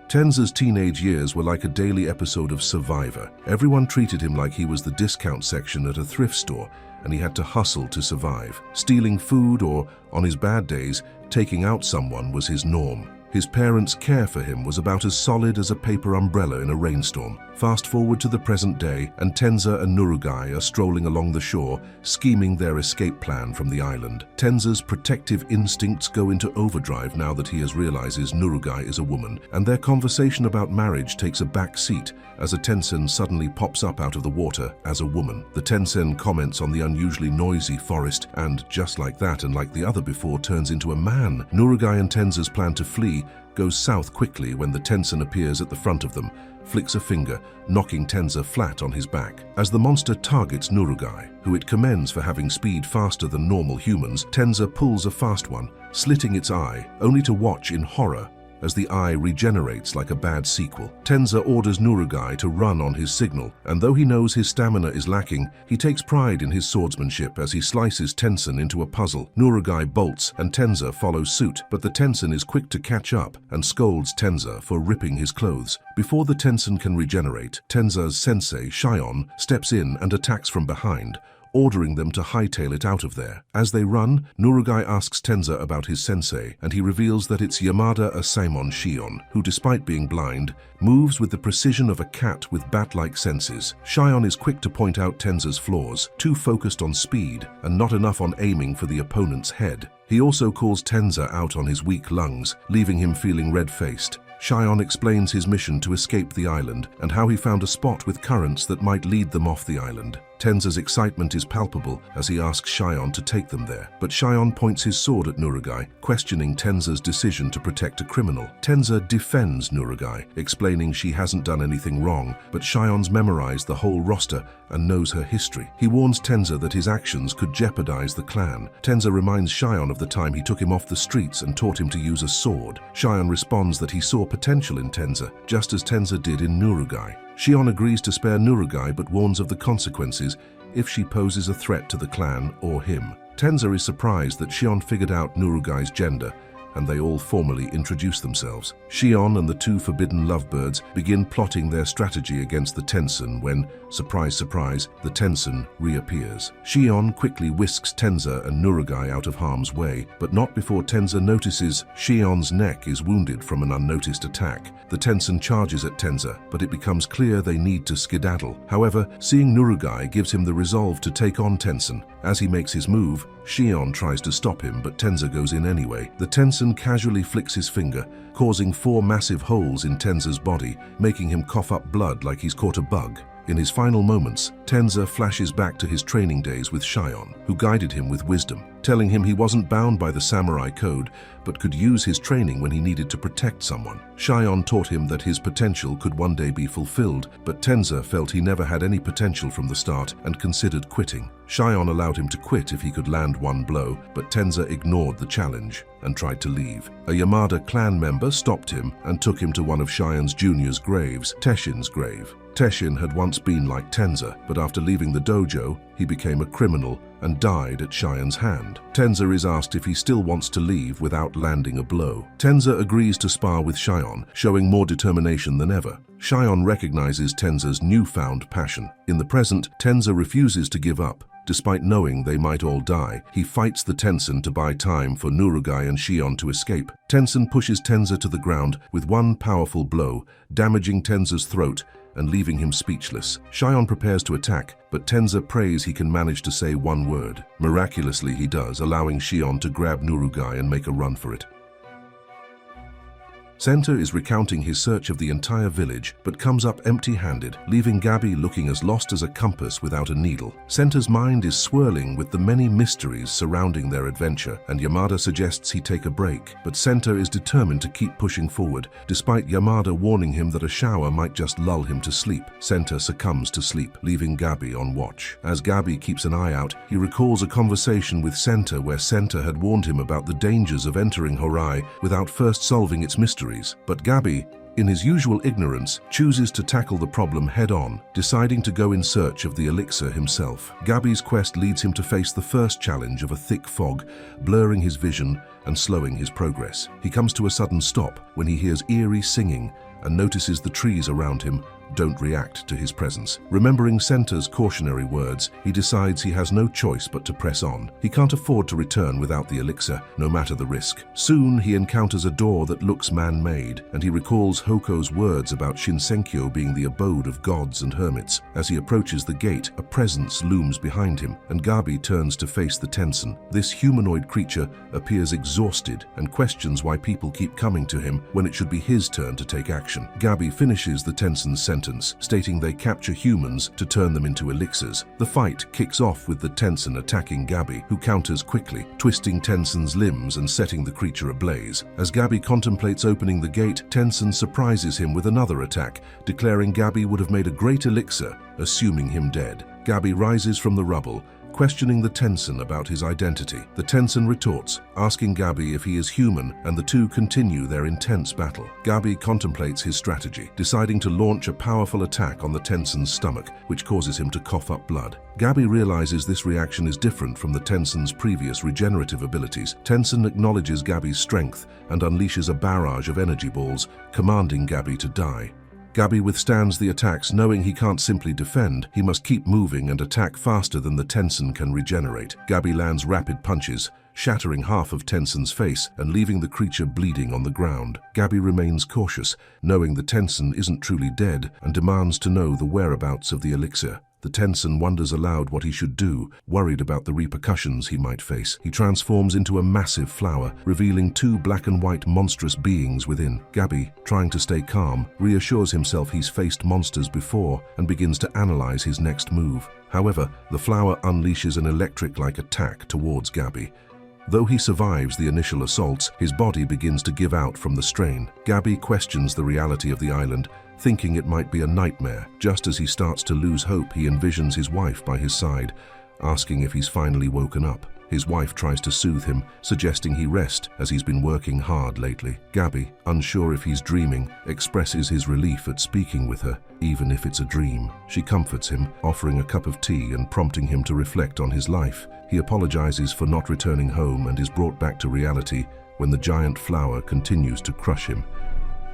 Tenza's teenage years were like a daily episode of Survivor. Everyone treated him like he was the discount section at a thrift store, and he had to hustle to survive. Stealing food or, on his bad days, taking out someone was his norm. His parents' care for him was about as solid as a paper umbrella in a rainstorm. Fast forward to the present day, and Tenza and Nurugai are strolling along the shore, scheming their escape plan from the island. Tenza's protective instincts go into overdrive now that he realizes Nurugai is a woman, and their conversation about marriage takes a back seat as a Tensen suddenly pops up out of the water as a woman. The Tensen comments on the unusually noisy forest, and just like that and like the other before, turns into a man. Nurugai and Tenza's plan to flee goes south quickly when the Tensen appears at the front of them, flicks a finger, knocking Tenza flat on his back. As the monster targets Nurugai, who it commends for having speed faster than normal humans, Tenza pulls a fast one, slitting its eye, only to watch in horror as the eye regenerates like a bad sequel. Tenza orders Nurugai to run on his signal, and though he knows his stamina is lacking, he takes pride in his swordsmanship as he slices Tensen into a puzzle. Nurugai bolts and Tenza follows suit, but the Tensen is quick to catch up and scolds Tenza for ripping his clothes. Before the Tensen can regenerate, Tenza's sensei, Shion, steps in and attacks from behind, ordering them to hightail it out of there. As they run, Nurugai asks Tenza about his sensei, and he reveals that it's Yamada Asaemon Shion, who, despite being blind, moves with the precision of a cat with bat-like senses. Shion is quick to point out Tenza's flaws, too focused on speed and not enough on aiming for the opponent's head. He also calls Tenza out on his weak lungs, leaving him feeling red-faced. Shion explains his mission to escape the island and how he found a spot with currents that might lead them off the island. Tenza's excitement is palpable as he asks Shion to take them there, but Shion points his sword at Nurugai, questioning Tenza's decision to protect a criminal. Tenza defends Nurugai, explaining she hasn't done anything wrong, but Shion's memorized the whole roster and knows her history. He warns Tenza that his actions could jeopardize the clan. Tenza reminds Shion of the time he took him off the streets and taught him to use a sword. Shion responds that he saw potential in Tenza, just as Tenza did in Nurugai. Shion agrees to spare Nurugai but warns of the consequences if she poses a threat to the clan or him. Tenza is surprised that Shion figured out Nurugai's gender, and they all formally introduce themselves. Shion and the two forbidden lovebirds begin plotting their strategy against the Tensen when, surprise, surprise, the Tensen reappears. Shion quickly whisks Tenza and Nurugai out of harm's way, but not before Tenza notices Shion's neck is wounded from an unnoticed attack. The Tensen charges at Tenza, but it becomes clear they need to skedaddle. However, seeing Nurugai gives him the resolve to take on Tensen. As he makes his move, Shion tries to stop him, but Tenza goes in anyway. The Tensen casually flicks his finger, causing 4 massive holes in Tenza's body, making him cough up blood like he's caught a bug. In his final moments, Tenza flashes back to his training days with Shion, who guided him with wisdom, telling him he wasn't bound by the samurai code, but could use his training when he needed to protect someone. Shion taught him that his potential could one day be fulfilled, but Tenza felt he never had any potential from the start and considered quitting. Shion allowed him to quit if he could land one blow, but Tenza ignored the challenge and tried to leave. A Yamada clan member stopped him and took him to one of Shion's junior's graves, Teshin's grave. Teshin had once been like Tenza, but after leaving the dojo, he became a criminal and died at Shion's hand. Tenza is asked if he still wants to leave without landing a blow. Tenza agrees to spar with Shion, showing more determination than ever. Shion recognizes Tenza's newfound passion. In the present, Tenza refuses to give up. Despite knowing they might all die, he fights the Tensen to buy time for Nurugai and Shion to escape. Tensen pushes Tenza to the ground with one powerful blow, damaging Tenza's throat and leaving him speechless. Shion prepares to attack, but Tenza prays he can manage to say one word. Miraculously he does, allowing Shion to grab Nurugai and make a run for it. Senta is recounting his search of the entire village, but comes up empty-handed, leaving Gabi looking as lost as a compass without a needle. Senta's mind is swirling with the many mysteries surrounding their adventure, and Yamada suggests he take a break, but Senta is determined to keep pushing forward, despite Yamada warning him that a shower might just lull him to sleep. Senta succumbs to sleep, leaving Gabi on watch. As Gabi keeps an eye out, he recalls a conversation with Senta where Senta had warned him about the dangers of entering Horai without first solving its mysteries. But Gabi, in his usual ignorance, chooses to tackle the problem head-on, deciding to go in search of the elixir himself. Gabi's quest leads him to face the first challenge of a thick fog, blurring his vision and slowing his progress. He comes to a sudden stop when he hears eerie singing and notices the trees around him don't react to his presence. Remembering Senta's cautionary words, he decides he has no choice but to press on. He can't afford to return without the elixir, no matter the risk. Soon, he encounters a door that looks man-made, and he recalls Hoko's words about Shinsenkyo being the abode of gods and hermits. As he approaches the gate, a presence looms behind him, and Gabi turns to face the Tensen. This humanoid creature appears exhausted and questions why people keep coming to him when it should be his turn to take action. Gabi finishes the Tensen's sentence, stating they capture humans to turn them into elixirs. The fight kicks off with the Tensen attacking Gabi, who counters quickly, twisting Tensen's limbs and setting the creature ablaze. As Gabi contemplates opening the gate, Tensen surprises him with another attack, declaring Gabi would have made a great elixir, assuming him dead. Gabi rises from the rubble, questioning the Tensen about his identity. The Tensen retorts, asking Gabi if he is human, and the two continue their intense battle. Gabi contemplates his strategy, deciding to launch a powerful attack on the Tensen's stomach, which causes him to cough up blood. Gabi realizes this reaction is different from the Tensen's previous regenerative abilities. Tensen acknowledges Gabi's strength and unleashes a barrage of energy balls, commanding Gabi to die. Gabi withstands the attacks, knowing he can't simply defend. He must keep moving and attack faster than the Tensen can regenerate. Gabi lands rapid punches, shattering half of Tensen's face and leaving the creature bleeding on the ground. Gabi remains cautious, knowing the Tensen isn't truly dead, and demands to know the whereabouts of the elixir. The Tensen wonders aloud what he should do, worried about the repercussions he might face. He transforms into a massive flower, revealing two black and white monstrous beings within. Gabi, trying to stay calm, reassures himself he's faced monsters before and begins to analyze his next move. However, the flower unleashes an electric-like attack towards Gabi. Though he survives the initial assaults, his body begins to give out from the strain. Gabi questions the reality of the island, thinking it might be a nightmare. Just as he starts to lose hope, he envisions his wife by his side, asking if he's finally woken up. His wife tries to soothe him, suggesting he rest as he's been working hard lately. Gabi, unsure if he's dreaming, expresses his relief at speaking with her, even if it's a dream. She comforts him, offering a cup of tea and prompting him to reflect on his life. He apologizes for not returning home and is brought back to reality when the giant flower continues to crush him.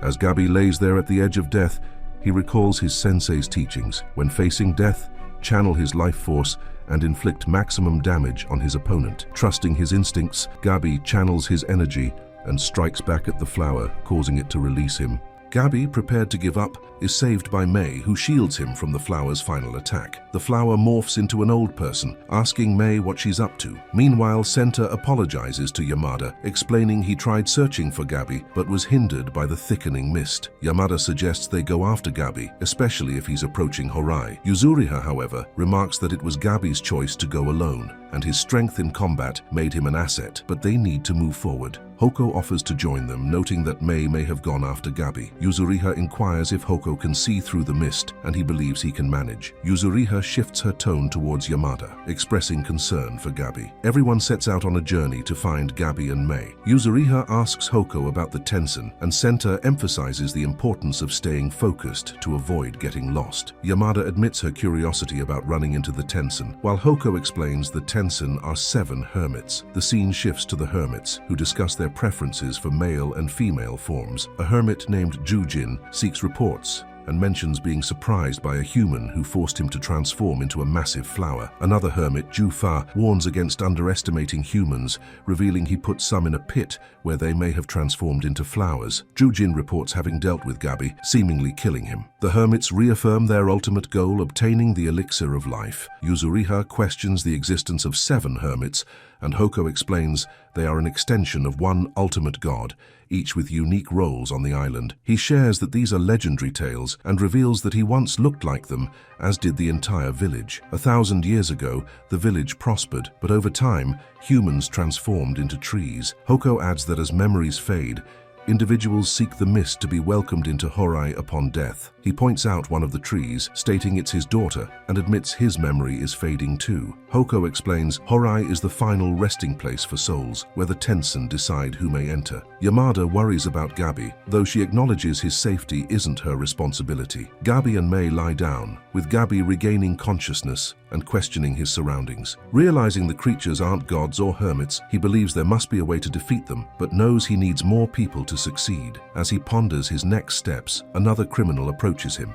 As Gabi lays there at the edge of death, he recalls his sensei's teachings. When facing death, channel his life force and inflict maximum damage on his opponent. Trusting his instincts, Gabi channels his energy and strikes back at the flower, causing it to release him. Gabi, prepared to give up, is saved by Mei, who shields him from the flower's final attack. The flower morphs into an old person, asking Mei what she's up to. Meanwhile, Senta apologizes to Yamada, explaining he tried searching for Gabi but was hindered by the thickening mist. Yamada suggests they go after Gabi, especially if he's approaching Horai. Yuzuriha, however, remarks that it was Gabi's choice to go alone, and his strength in combat made him an asset, but they need to move forward. Hoko offers to join them, noting that Mei may have gone after Gabi. Yuzuriha inquires if Hoko can see through the mist, and he believes he can manage. Yuzuriha shifts her tone towards Yamada, expressing concern for Gabi. Everyone sets out on a journey to find Gabi and Mei. Yuzuriha asks Hoko about the Tensen, and Senta emphasizes the importance of staying focused to avoid getting lost. Yamada admits her curiosity about running into the Tensen, while Hoko explains the Tensen are 7 hermits. The scene shifts to the hermits, who discuss their preferences for male and female forms. A hermit named Jujin seeks reports, and mentions being surprised by a human who forced him to transform into a massive flower. Another hermit, Ju Fa, warns against underestimating humans, revealing he put some in a pit where they may have transformed into flowers. Ju Jin reports having dealt with Gabi, seemingly killing him. The hermits reaffirm their ultimate goal, obtaining the elixir of life. Yuzuriha questions the existence of 7 hermits, and Hoko explains they are an extension of one ultimate god, each with unique roles on the island. He shares that these are legendary tales and reveals that he once looked like them, as did the entire village. 1,000 years ago, the village prospered, but over time, humans transformed into trees. Hoko adds that as memories fade, individuals seek the mist to be welcomed into Horai upon death. He points out one of the trees, stating it's his daughter, and admits his memory is fading too. Hoko explains Horai is the final resting place for souls, where the Tensen decide who may enter. Yamada worries about Gabi, though she acknowledges his safety isn't her responsibility. Gabi and Mei lie down, with Gabi regaining consciousness and questioning his surroundings. Realizing the creatures aren't gods or hermits, he believes there must be a way to defeat them, but knows he needs more people to succeed. As he ponders his next steps, another criminal approaches him.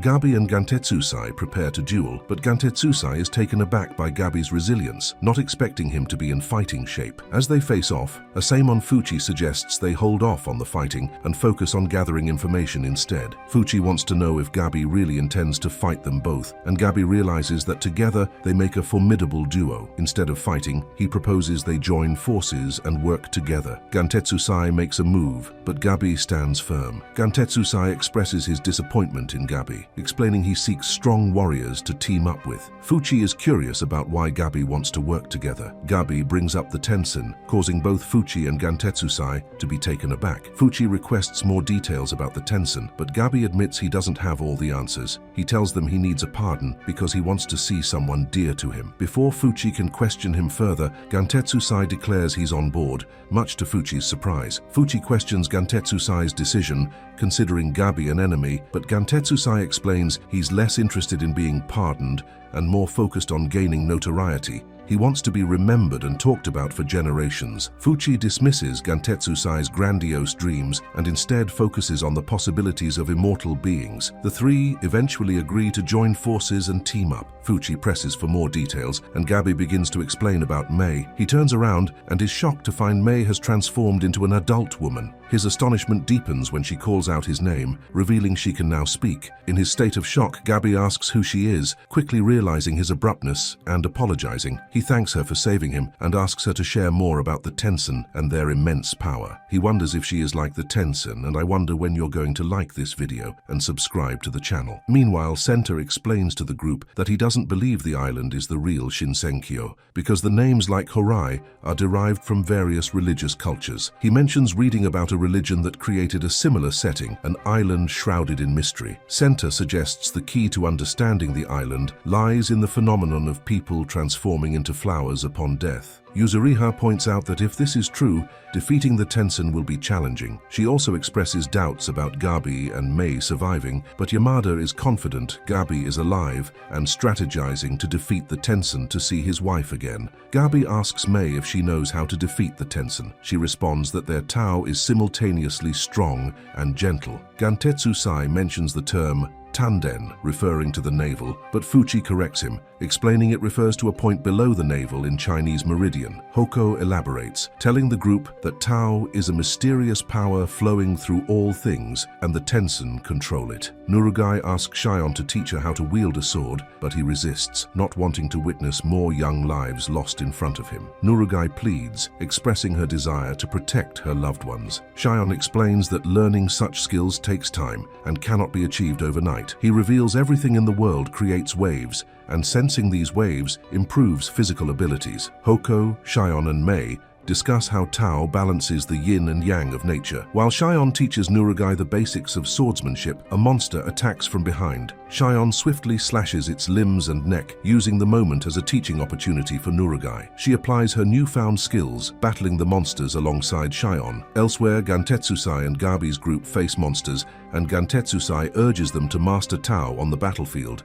Gabi and Gantetsusai prepare to duel, but Gantetsusai is taken aback by Gabi's resilience, not expecting him to be in fighting shape. As they face off, Asaemon Fuchi suggests they hold off on the fighting and focus on gathering information instead. Fuchi wants to know if Gabi really intends to fight them both, and Gabi realizes that together they make a formidable duo. Instead of fighting, he proposes they join forces and work together. Gantetsusai makes a move, but Gabi stands firm. Gantetsusai expresses his disappointment in Gabi, explaining he seeks strong warriors to team up with. Fuchi is curious about why Gabi wants to work together. Gabi brings up the Tensen, causing both Fuchi and Gantetsusai to be taken aback. Fuchi requests more details about the Tensen, but Gabi admits he doesn't have all the answers. He tells them he needs a pardon because he wants to see someone dear to him. Before Fuchi can question him further, Gantetsusai declares he's on board, much to Fuchi's surprise. Fuchi questions Gantetsusai's decision, considering Gabi an enemy, but Gantetsusai explains he's less interested in being pardoned and more focused on gaining notoriety. He wants to be remembered and talked about for generations. Fuchi dismisses Gantetsusai's grandiose dreams and instead focuses on the possibilities of immortal beings. The three eventually agree to join forces and team up. Fuchi presses for more details, and Gabi begins to explain about Mei. He turns around and is shocked to find Mei has transformed into an adult woman. His astonishment deepens when she calls out his name, revealing she can now speak. In his state of shock, Gabi asks who she is, quickly realizing his abruptness and apologizing. He thanks her for saving him and asks her to share more about the Tensen and their immense power. He wonders if she is like the Tensen, and I wonder when you're going to like this video and subscribe to the channel. Meanwhile, Senta explains to the group that he doesn't believe the island is the real Shinsenkyo, because the names like Horai are derived from various religious cultures. He mentions reading about a religion that created a similar setting, an island shrouded in mystery. Senta suggests the key to understanding the island lies in the phenomenon of people transforming into flowers upon death. Yuzuriha points out that if this is true, defeating the Tensen will be challenging. She also expresses doubts about Gabi and Mei surviving, but Yamada is confident Gabi is alive and strategizing to defeat the Tensen to see his wife again. Gabi asks Mei if she knows how to defeat the Tensen. She responds that their Tao is simultaneously strong and gentle. Gantetsusai mentions the term Tanden, referring to the navel, but Fuchi corrects him, explaining it refers to a point below the navel in Chinese meridian. Hoko elaborates, telling the group that Tao is a mysterious power flowing through all things, and the Tensen control it. Nurugai asks Shion to teach her how to wield a sword, but he resists, not wanting to witness more young lives lost in front of him. Nurugai pleads, expressing her desire to protect her loved ones. Shion explains that learning such skills takes time and cannot be achieved overnight. He reveals everything in the world creates waves, and sensing these waves improves physical abilities. Hoko, Shion, and Mei discuss how Tao balances the yin and yang of nature. While Shion teaches Nurugai the basics of swordsmanship, a monster attacks from behind. Shion swiftly slashes its limbs and neck, using the moment as a teaching opportunity for Nurugai. She applies her newfound skills, battling the monsters alongside Shion. Elsewhere, Gantetsusai and Gabi's group face monsters, and Gantetsusai urges them to master Tao on the battlefield,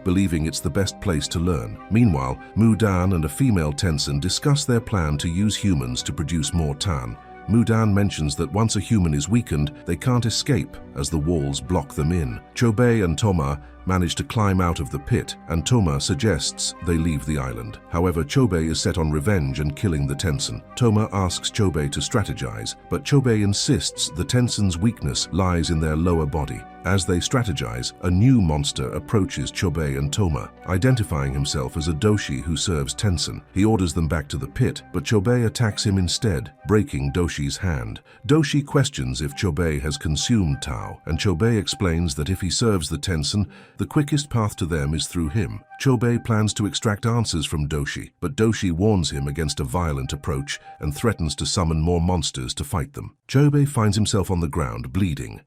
believing it's the best place to learn. Meanwhile, Mudan and a female Tensen discuss their plan to use humans to produce more Tan. Mudan mentions that once a human is weakened, they can't escape as the walls block them in. Chobei and Toma manage to climb out of the pit, and Toma suggests they leave the island. However, Chobei is set on revenge and killing the Tensen. Toma asks Chobei to strategize, but Chobei insists the Tensen's weakness lies in their lower body. As they strategize, a new monster approaches Chobei and Toma, identifying himself as a doshi who serves Tensen. He orders them back to the pit, but Chobei attacks him instead, breaking Doshi's hand. Doshi questions if Chobei has consumed Tao, and Chobei explains that if he serves the Tensen, the quickest path to them is through him. Chobei plans to extract answers from Doshi, but Doshi warns him against a violent approach and threatens to summon more monsters to fight them. Chobei finds himself on the ground, bleeding,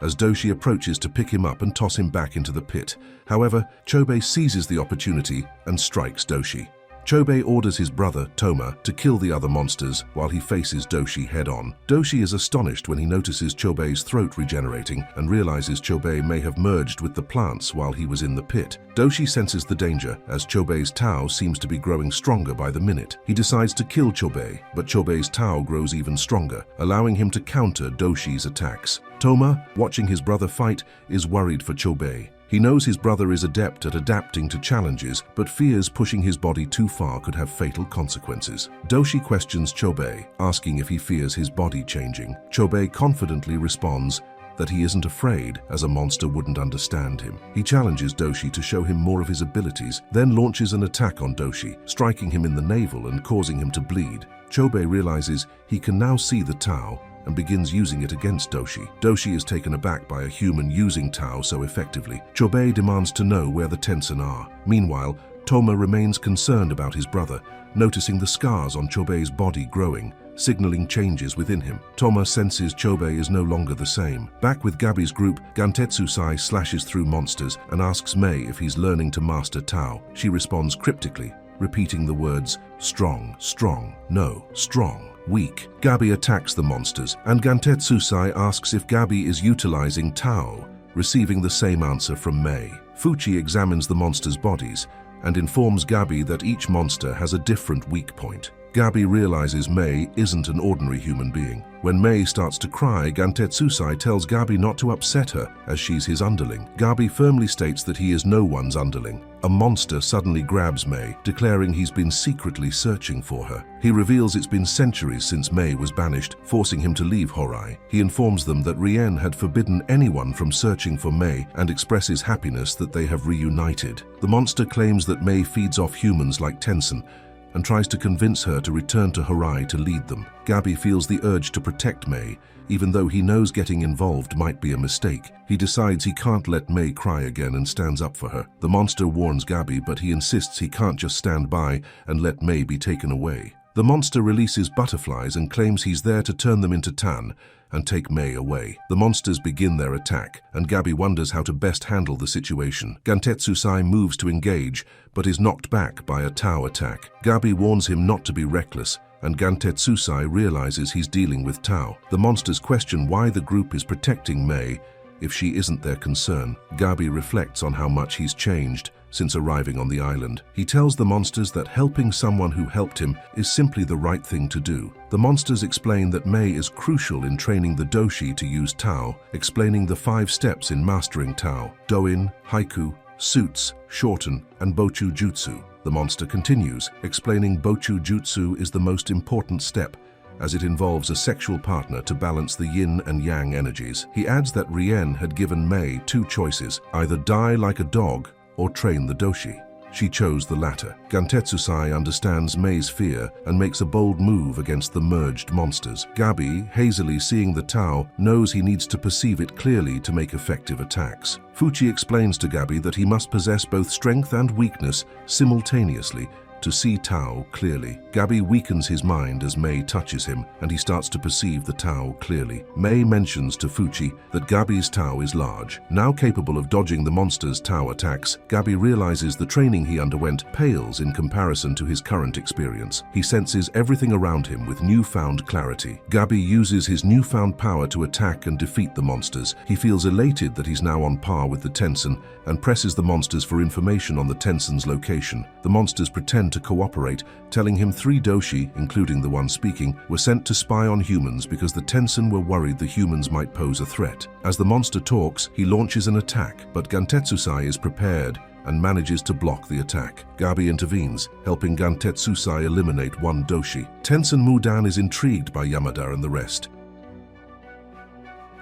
as Doshi approaches to pick him up and toss him back into the pit. However, Chobei seizes the opportunity and strikes Doshi. Chobei orders his brother, Toma, to kill the other monsters while he faces Doshi head-on. Doshi is astonished when he notices Chobei's throat regenerating and realizes Chobei may have merged with the plants while he was in the pit. Doshi senses the danger as Chobei's Tao seems to be growing stronger by the minute. He decides to kill Chobei, but Chobei's Tao grows even stronger, allowing him to counter Doshi's attacks. Toma, watching his brother fight, is worried for Chobei. He knows his brother is adept at adapting to challenges, but fears pushing his body too far could have fatal consequences. Doshi questions Chobei, asking if he fears his body changing. Chobei confidently responds that he isn't afraid, as a monster wouldn't understand him. He challenges Doshi to show him more of his abilities, then launches an attack on Doshi, striking him in the navel and causing him to bleed. Chobei realizes he can now see the Tao and begins using it against Doshi. Doshi is taken aback by a human using Tao so effectively. Chobei demands to know where the Tensen are. Meanwhile, Toma remains concerned about his brother, noticing the scars on Chobei's body growing, signaling changes within him. Toma senses Chobei is no longer the same. Back with Gabi's group, Gantetsusai slashes through monsters and asks Mei if he's learning to master Tao. She responds cryptically, repeating the words, strong, strong, no, strong, weak. Gabi attacks the monsters, and Gantetsusai asks if Gabi is utilizing Tao, receiving the same answer from Mei. Fuchi examines the monsters' bodies and informs Gabi that each monster has a different weak point. Gabi realizes Mei isn't an ordinary human being. When Mei starts to cry, Gantetsusai tells Gabi not to upset her, as she's his underling. Gabi firmly states that he is no one's underling. A monster suddenly grabs Mei, declaring he's been secretly searching for her. He reveals it's been centuries since Mei was banished, forcing him to leave Horai. He informs them that Rien had forbidden anyone from searching for Mei and expresses happiness that they have reunited. The monster claims that Mei feeds off humans like Tensen, and tries to convince her to return to Horai to lead them. Gabi feels the urge to protect Mei, even though he knows getting involved might be a mistake. He decides he can't let Mei cry again and stands up for her. The monster warns Gabi, but he insists he can't just stand by and let Mei be taken away. The monster releases butterflies and claims he's there to turn them into tan and take Mei away. The monsters begin their attack, and Gabi wonders how to best handle the situation. Gantetsusai moves to engage, but is knocked back by a Tao attack. Gabi warns him not to be reckless, and Gantetsusai realizes he's dealing with Tao. The monsters question why the group is protecting Mei if she isn't their concern. Gabi reflects on how much he's changed since arriving on the island. He tells the monsters that helping someone who helped him is simply the right thing to do. The monsters explain that Mei is crucial in training the doshi to use Tao, explaining the 5 steps in mastering Tao: Doin, Haiku, Suits, Shorten, and Bochu Jutsu. The monster continues, explaining Bochu Jutsu is the most important step, as it involves a sexual partner to balance the yin and yang energies. He adds that Rien had given Mei 2 choices, either die like a dog or train the doshi. She chose the latter. Gantetsusai understands Mei's fear and makes a bold move against the merged monsters. Gabi, hazily seeing the Tao, knows he needs to perceive it clearly to make effective attacks. Fuchi explains to Gabi that he must possess both strength and weakness simultaneously to see Tao clearly. Gabi weakens his mind as Mei touches him, and he starts to perceive the Tao clearly. Mei mentions to Fuchi that Gabi's Tao is large. Now capable of dodging the monster's Tao attacks, Gabi realizes the training he underwent pales in comparison to his current experience. He senses everything around him with newfound clarity. Gabi uses his newfound power to attack and defeat the monsters. He feels elated that he's now on par with the Tensen and presses the monsters for information on the Tensen's location. The monsters pretend to cooperate, telling him 3 doshi, including the one speaking, were sent to spy on humans because the Tensen were worried the humans might pose a threat. As the monster talks, he launches an attack, but Gantetsusai is prepared and manages to block the attack. Gabi intervenes, helping Gantetsusai eliminate 1 doshi. Tensen Mudan is intrigued by Yamada and the rest,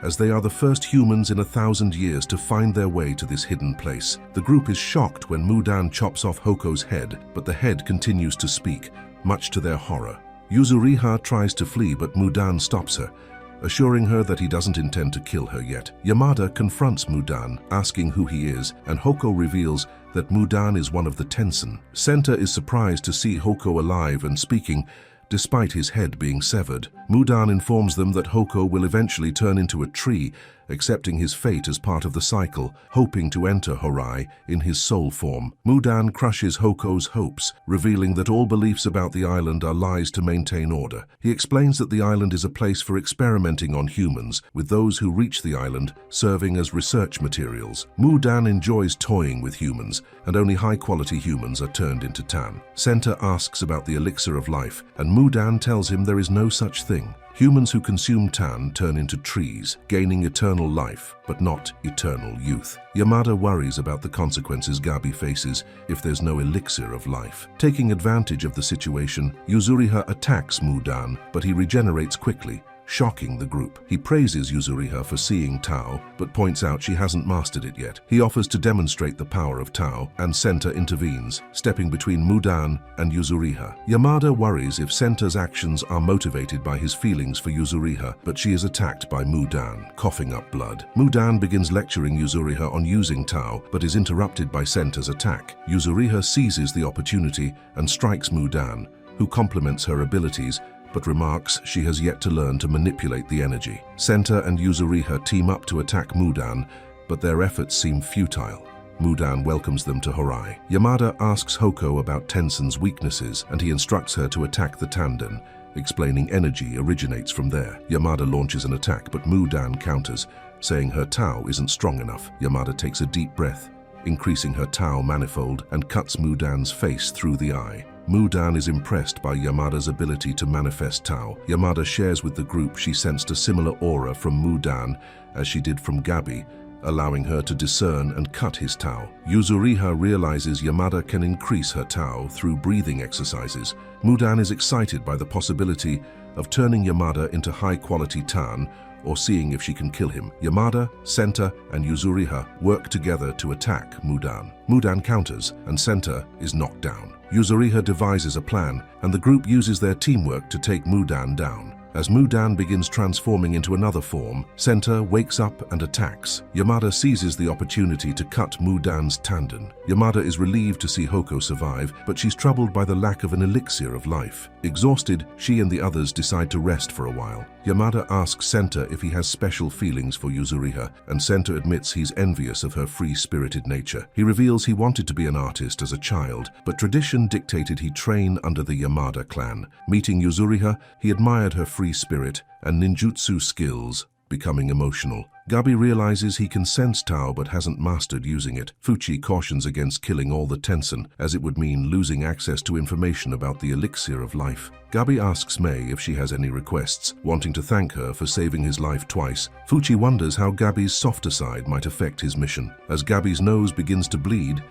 as they are the first humans in 1,000 years to find their way to this hidden place. The group is shocked when Mudan chops off Hoko's head, but the head continues to speak, much to their horror. Yuzuriha tries to flee, but Mudan stops her, assuring her that he doesn't intend to kill her yet. Yamada confronts Mudan, asking who he is, and Hoko reveals that Mudan is one of the Tensen. Senta is surprised to see Hoko alive and speaking, despite his head being severed. Mudan informs them that Hoko will eventually turn into a tree, accepting his fate as part of the cycle, hoping to enter Horai in his soul form. Mudan crushes Hoko's hopes, revealing that all beliefs about the island are lies to maintain order. He explains that the island is a place for experimenting on humans, with those who reach the island serving as research materials. Mudan enjoys toying with humans, and only high-quality humans are turned into tan. Senta asks about the elixir of life, and Mudan tells him there is no such thing. Humans who consume tan turn into trees, gaining eternal life, but not eternal youth. Yamada worries about the consequences Gabi faces if there's no elixir of life. Taking advantage of the situation, Yuzuriha attacks Mudan, but he regenerates quickly, shocking the group. He praises Yuzuriha for seeing Tao, but points out she hasn't mastered it yet. He offers to demonstrate the power of Tao, and Senta intervenes, stepping between Mudan and Yuzuriha. Yamada worries if Senta's actions are motivated by his feelings for Yuzuriha, but she is attacked by Mudan, coughing up blood. Mudan begins lecturing Yuzuriha on using Tao, but is interrupted by Senta's attack. Yuzuriha seizes the opportunity and strikes Mudan, who compliments her abilities, but remarks she has yet to learn to manipulate the energy. Senta and Yuzuriha team up to attack Mudan, but their efforts seem futile. Mudan welcomes them to Horai. Yamada asks Hoko about Tensen's weaknesses, and he instructs her to attack the Tanden, explaining energy originates from there. Yamada launches an attack, but Mudan counters, saying her Tao isn't strong enough. Yamada takes a deep breath, increasing her Tao manifold, and cuts Mudan's face through the eye. Mudan is impressed by Yamada's ability to manifest Tao. Yamada shares with the group she sensed a similar aura from Mudan as she did from Gabi, allowing her to discern and cut his Tao. Yuzuriha realizes Yamada can increase her Tao through breathing exercises. Mudan is excited by the possibility of turning Yamada into high-quality Tan, or seeing if she can kill him. Yamada, Senta, and Yuzuriha work together to attack Mudan. Mudan counters, and Senta is knocked down. Yuzuriha devises a plan, and the group uses their teamwork to take Mudan down. As Mudan begins transforming into another form, Senta wakes up and attacks. Yamada seizes the opportunity to cut Mudan's tanden. Yamada is relieved to see Hoko survive, but she's troubled by the lack of an elixir of life. Exhausted, she and the others decide to rest for a while. Yamada asks Senta if he has special feelings for Yuzuriha, and Senta admits he's envious of her free-spirited nature. He reveals he wanted to be an artist as a child, but tradition dictated he train under the Yamada clan. Meeting Yuzuriha, he admired her free spirit and ninjutsu skills, becoming emotional. Gabi realizes he can sense Tao but hasn't mastered using it. Fuchi cautions against killing all the Tensen, as it would mean losing access to information about the elixir of life. Gabi asks Mei if she has any requests, wanting to thank her for saving his life twice. Fuchi wonders how Gabi's softer side might affect his mission. As Gabi's nose begins to bleed,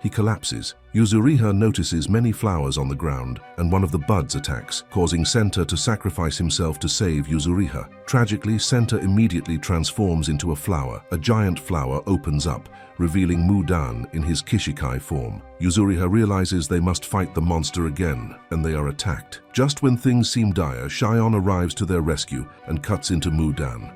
he collapses. Yuzuriha notices many flowers on the ground, and one of the buds attacks, causing Senta to sacrifice himself to save Yuzuriha. Tragically, Senta immediately transforms into a flower. A giant flower opens up, revealing Mudan in his Kishikai form. Yuzuriha realizes they must fight the monster again, and they are attacked. Just when things seem dire, Shion arrives to their rescue and cuts into Mudan.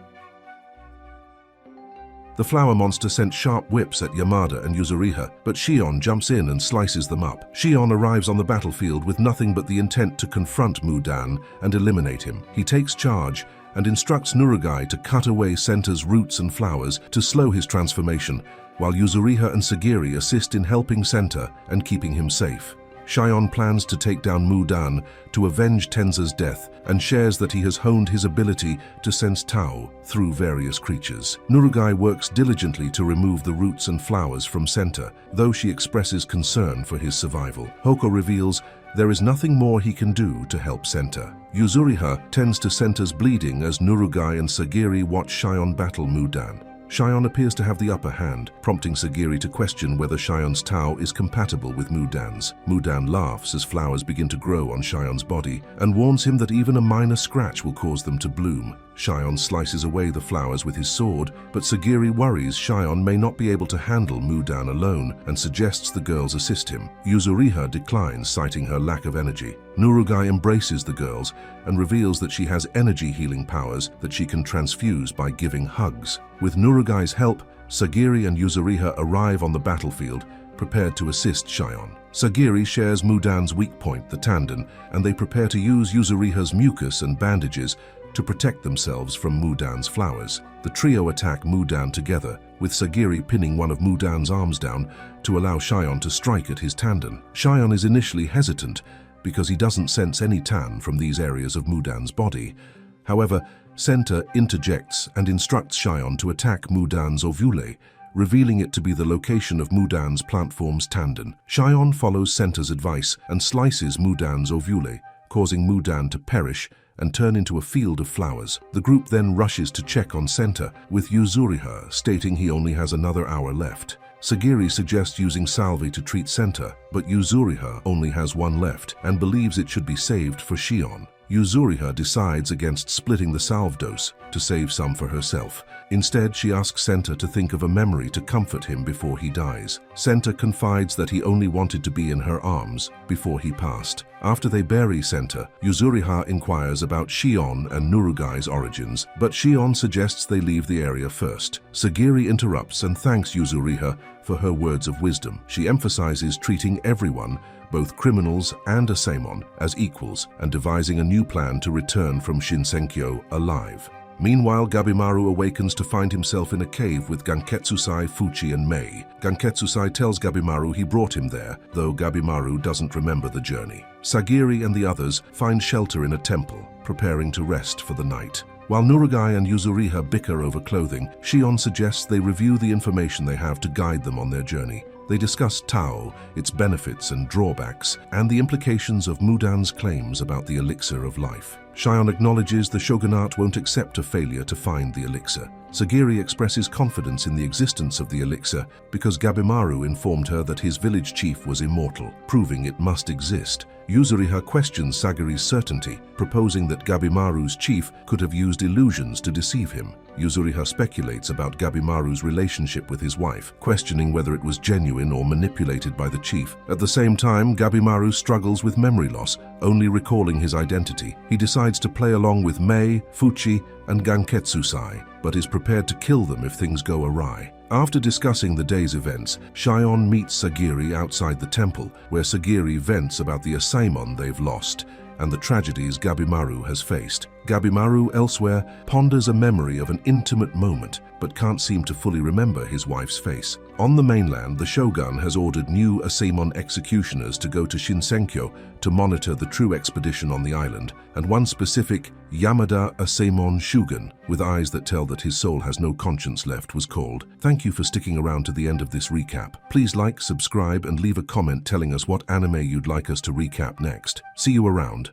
The flower monster sent sharp whips at Yamada and Yuzuriha, but Shion jumps in and slices them up. Shion arrives on the battlefield with nothing but the intent to confront Mudan and eliminate him. He takes charge and instructs Nurugai to cut away Senta's roots and flowers to slow his transformation, while Yuzuriha and Sagiri assist in helping Senta and keeping him safe. Shion plans to take down Mudan to avenge Tenza's death and shares that he has honed his ability to sense Tao through various creatures. Nurugai works diligently to remove the roots and flowers from Senta, though she expresses concern for his survival. Hoko reveals there is nothing more he can do to help Senta. Yuzuriha tends to Senta's bleeding as Nurugai and Sagiri watch Shion battle Mudan. Shion appears to have the upper hand, prompting Sagiri to question whether Shion's Tao is compatible with Mudan's. Mudan laughs as flowers begin to grow on Shion's body and warns him that even a minor scratch will cause them to bloom. Shion slices away the flowers with his sword, but Sagiri worries Shion may not be able to handle Mudan alone and suggests the girls assist him. Yuzuriha declines, citing her lack of energy. Nurugai embraces the girls and reveals that she has energy healing powers that she can transfuse by giving hugs. With Nurugai's help, Sagiri and Yuzuriha arrive on the battlefield, prepared to assist Shion. Sagiri shares Mudan's weak point, the tendon, and they prepare to use Yuzuriha's mucus and bandages to protect themselves from Mudan's flowers. The trio attack Mudan together, with Sagiri pinning one of Mudan's arms down to allow Shion to strike at his tendon. Shion is initially hesitant because he doesn't sense any tan from these areas of Mudan's body. However, Senta interjects and instructs Shion to attack Mudan's ovule, revealing it to be the location of Mudan's plant form's tendon. Shion follows Senta's advice and slices Mudan's ovule, causing Mudan to perish and turn into a field of flowers. The group then rushes to check on Senta, with Yuzuriha stating he only has another hour left. Sagiri suggests using salve to treat Senta, but Yuzuriha only has one left and believes it should be saved for Shion. Yuzuriha decides against splitting the salve dose to save some for herself. Instead, she asks Senta to think of a memory to comfort him before he dies. Senta confides that he only wanted to be in her arms before he passed. After they bury Senta, Yuzuriha inquires about Shion and Nurugai's origins, but Shion suggests they leave the area first. Sagiri interrupts and thanks Yuzuriha for her words of wisdom. She emphasizes treating everyone, both criminals and Asaemon, as equals and devising a new plan to return from Shinsenkyo alive. Meanwhile, Gabimaru awakens to find himself in a cave with Ganketsusai, Fuchi, and Mei. Ganketsusai tells Gabimaru he brought him there, though Gabimaru doesn't remember the journey. Sagiri and the others find shelter in a temple, preparing to rest for the night. While Nurugai and Yuzuriha bicker over clothing, Shion suggests they review the information they have to guide them on their journey. They discuss Tao, its benefits and drawbacks, and the implications of Mudan's claims about the elixir of life. Shion acknowledges the shogunate won't accept a failure to find the elixir. Sagiri expresses confidence in the existence of the elixir because Gabimaru informed her that his village chief was immortal, proving it must exist. Yuzuriha questions Sagiri's certainty, proposing that Gabimaru's chief could have used illusions to deceive him. Yuzuriha speculates about Gabimaru's relationship with his wife, questioning whether it was genuine or manipulated by the chief. At the same time, Gabimaru struggles with memory loss, only recalling his identity. He decides to play along with Mei, Fuchi, and Ganketsusai, but is prepared to kill them if things go awry. After discussing the day's events, Shion meets Sagiri outside the temple, where Sagiri vents about the Asaemon they've lost and the tragedies Gabimaru has faced. Gabimaru, elsewhere, ponders a memory of an intimate moment, but can't seem to fully remember his wife's face. On the mainland, the shogun has ordered new Asaemon executioners to go to Shinsenkyo to monitor the true expedition on the island, and one specific Yamada Asaemon Shugen, with eyes that tell that his soul has no conscience left, was called. Thank you for sticking around to the end of this recap. Please like, subscribe, and leave a comment telling us what anime you'd like us to recap next. See you around.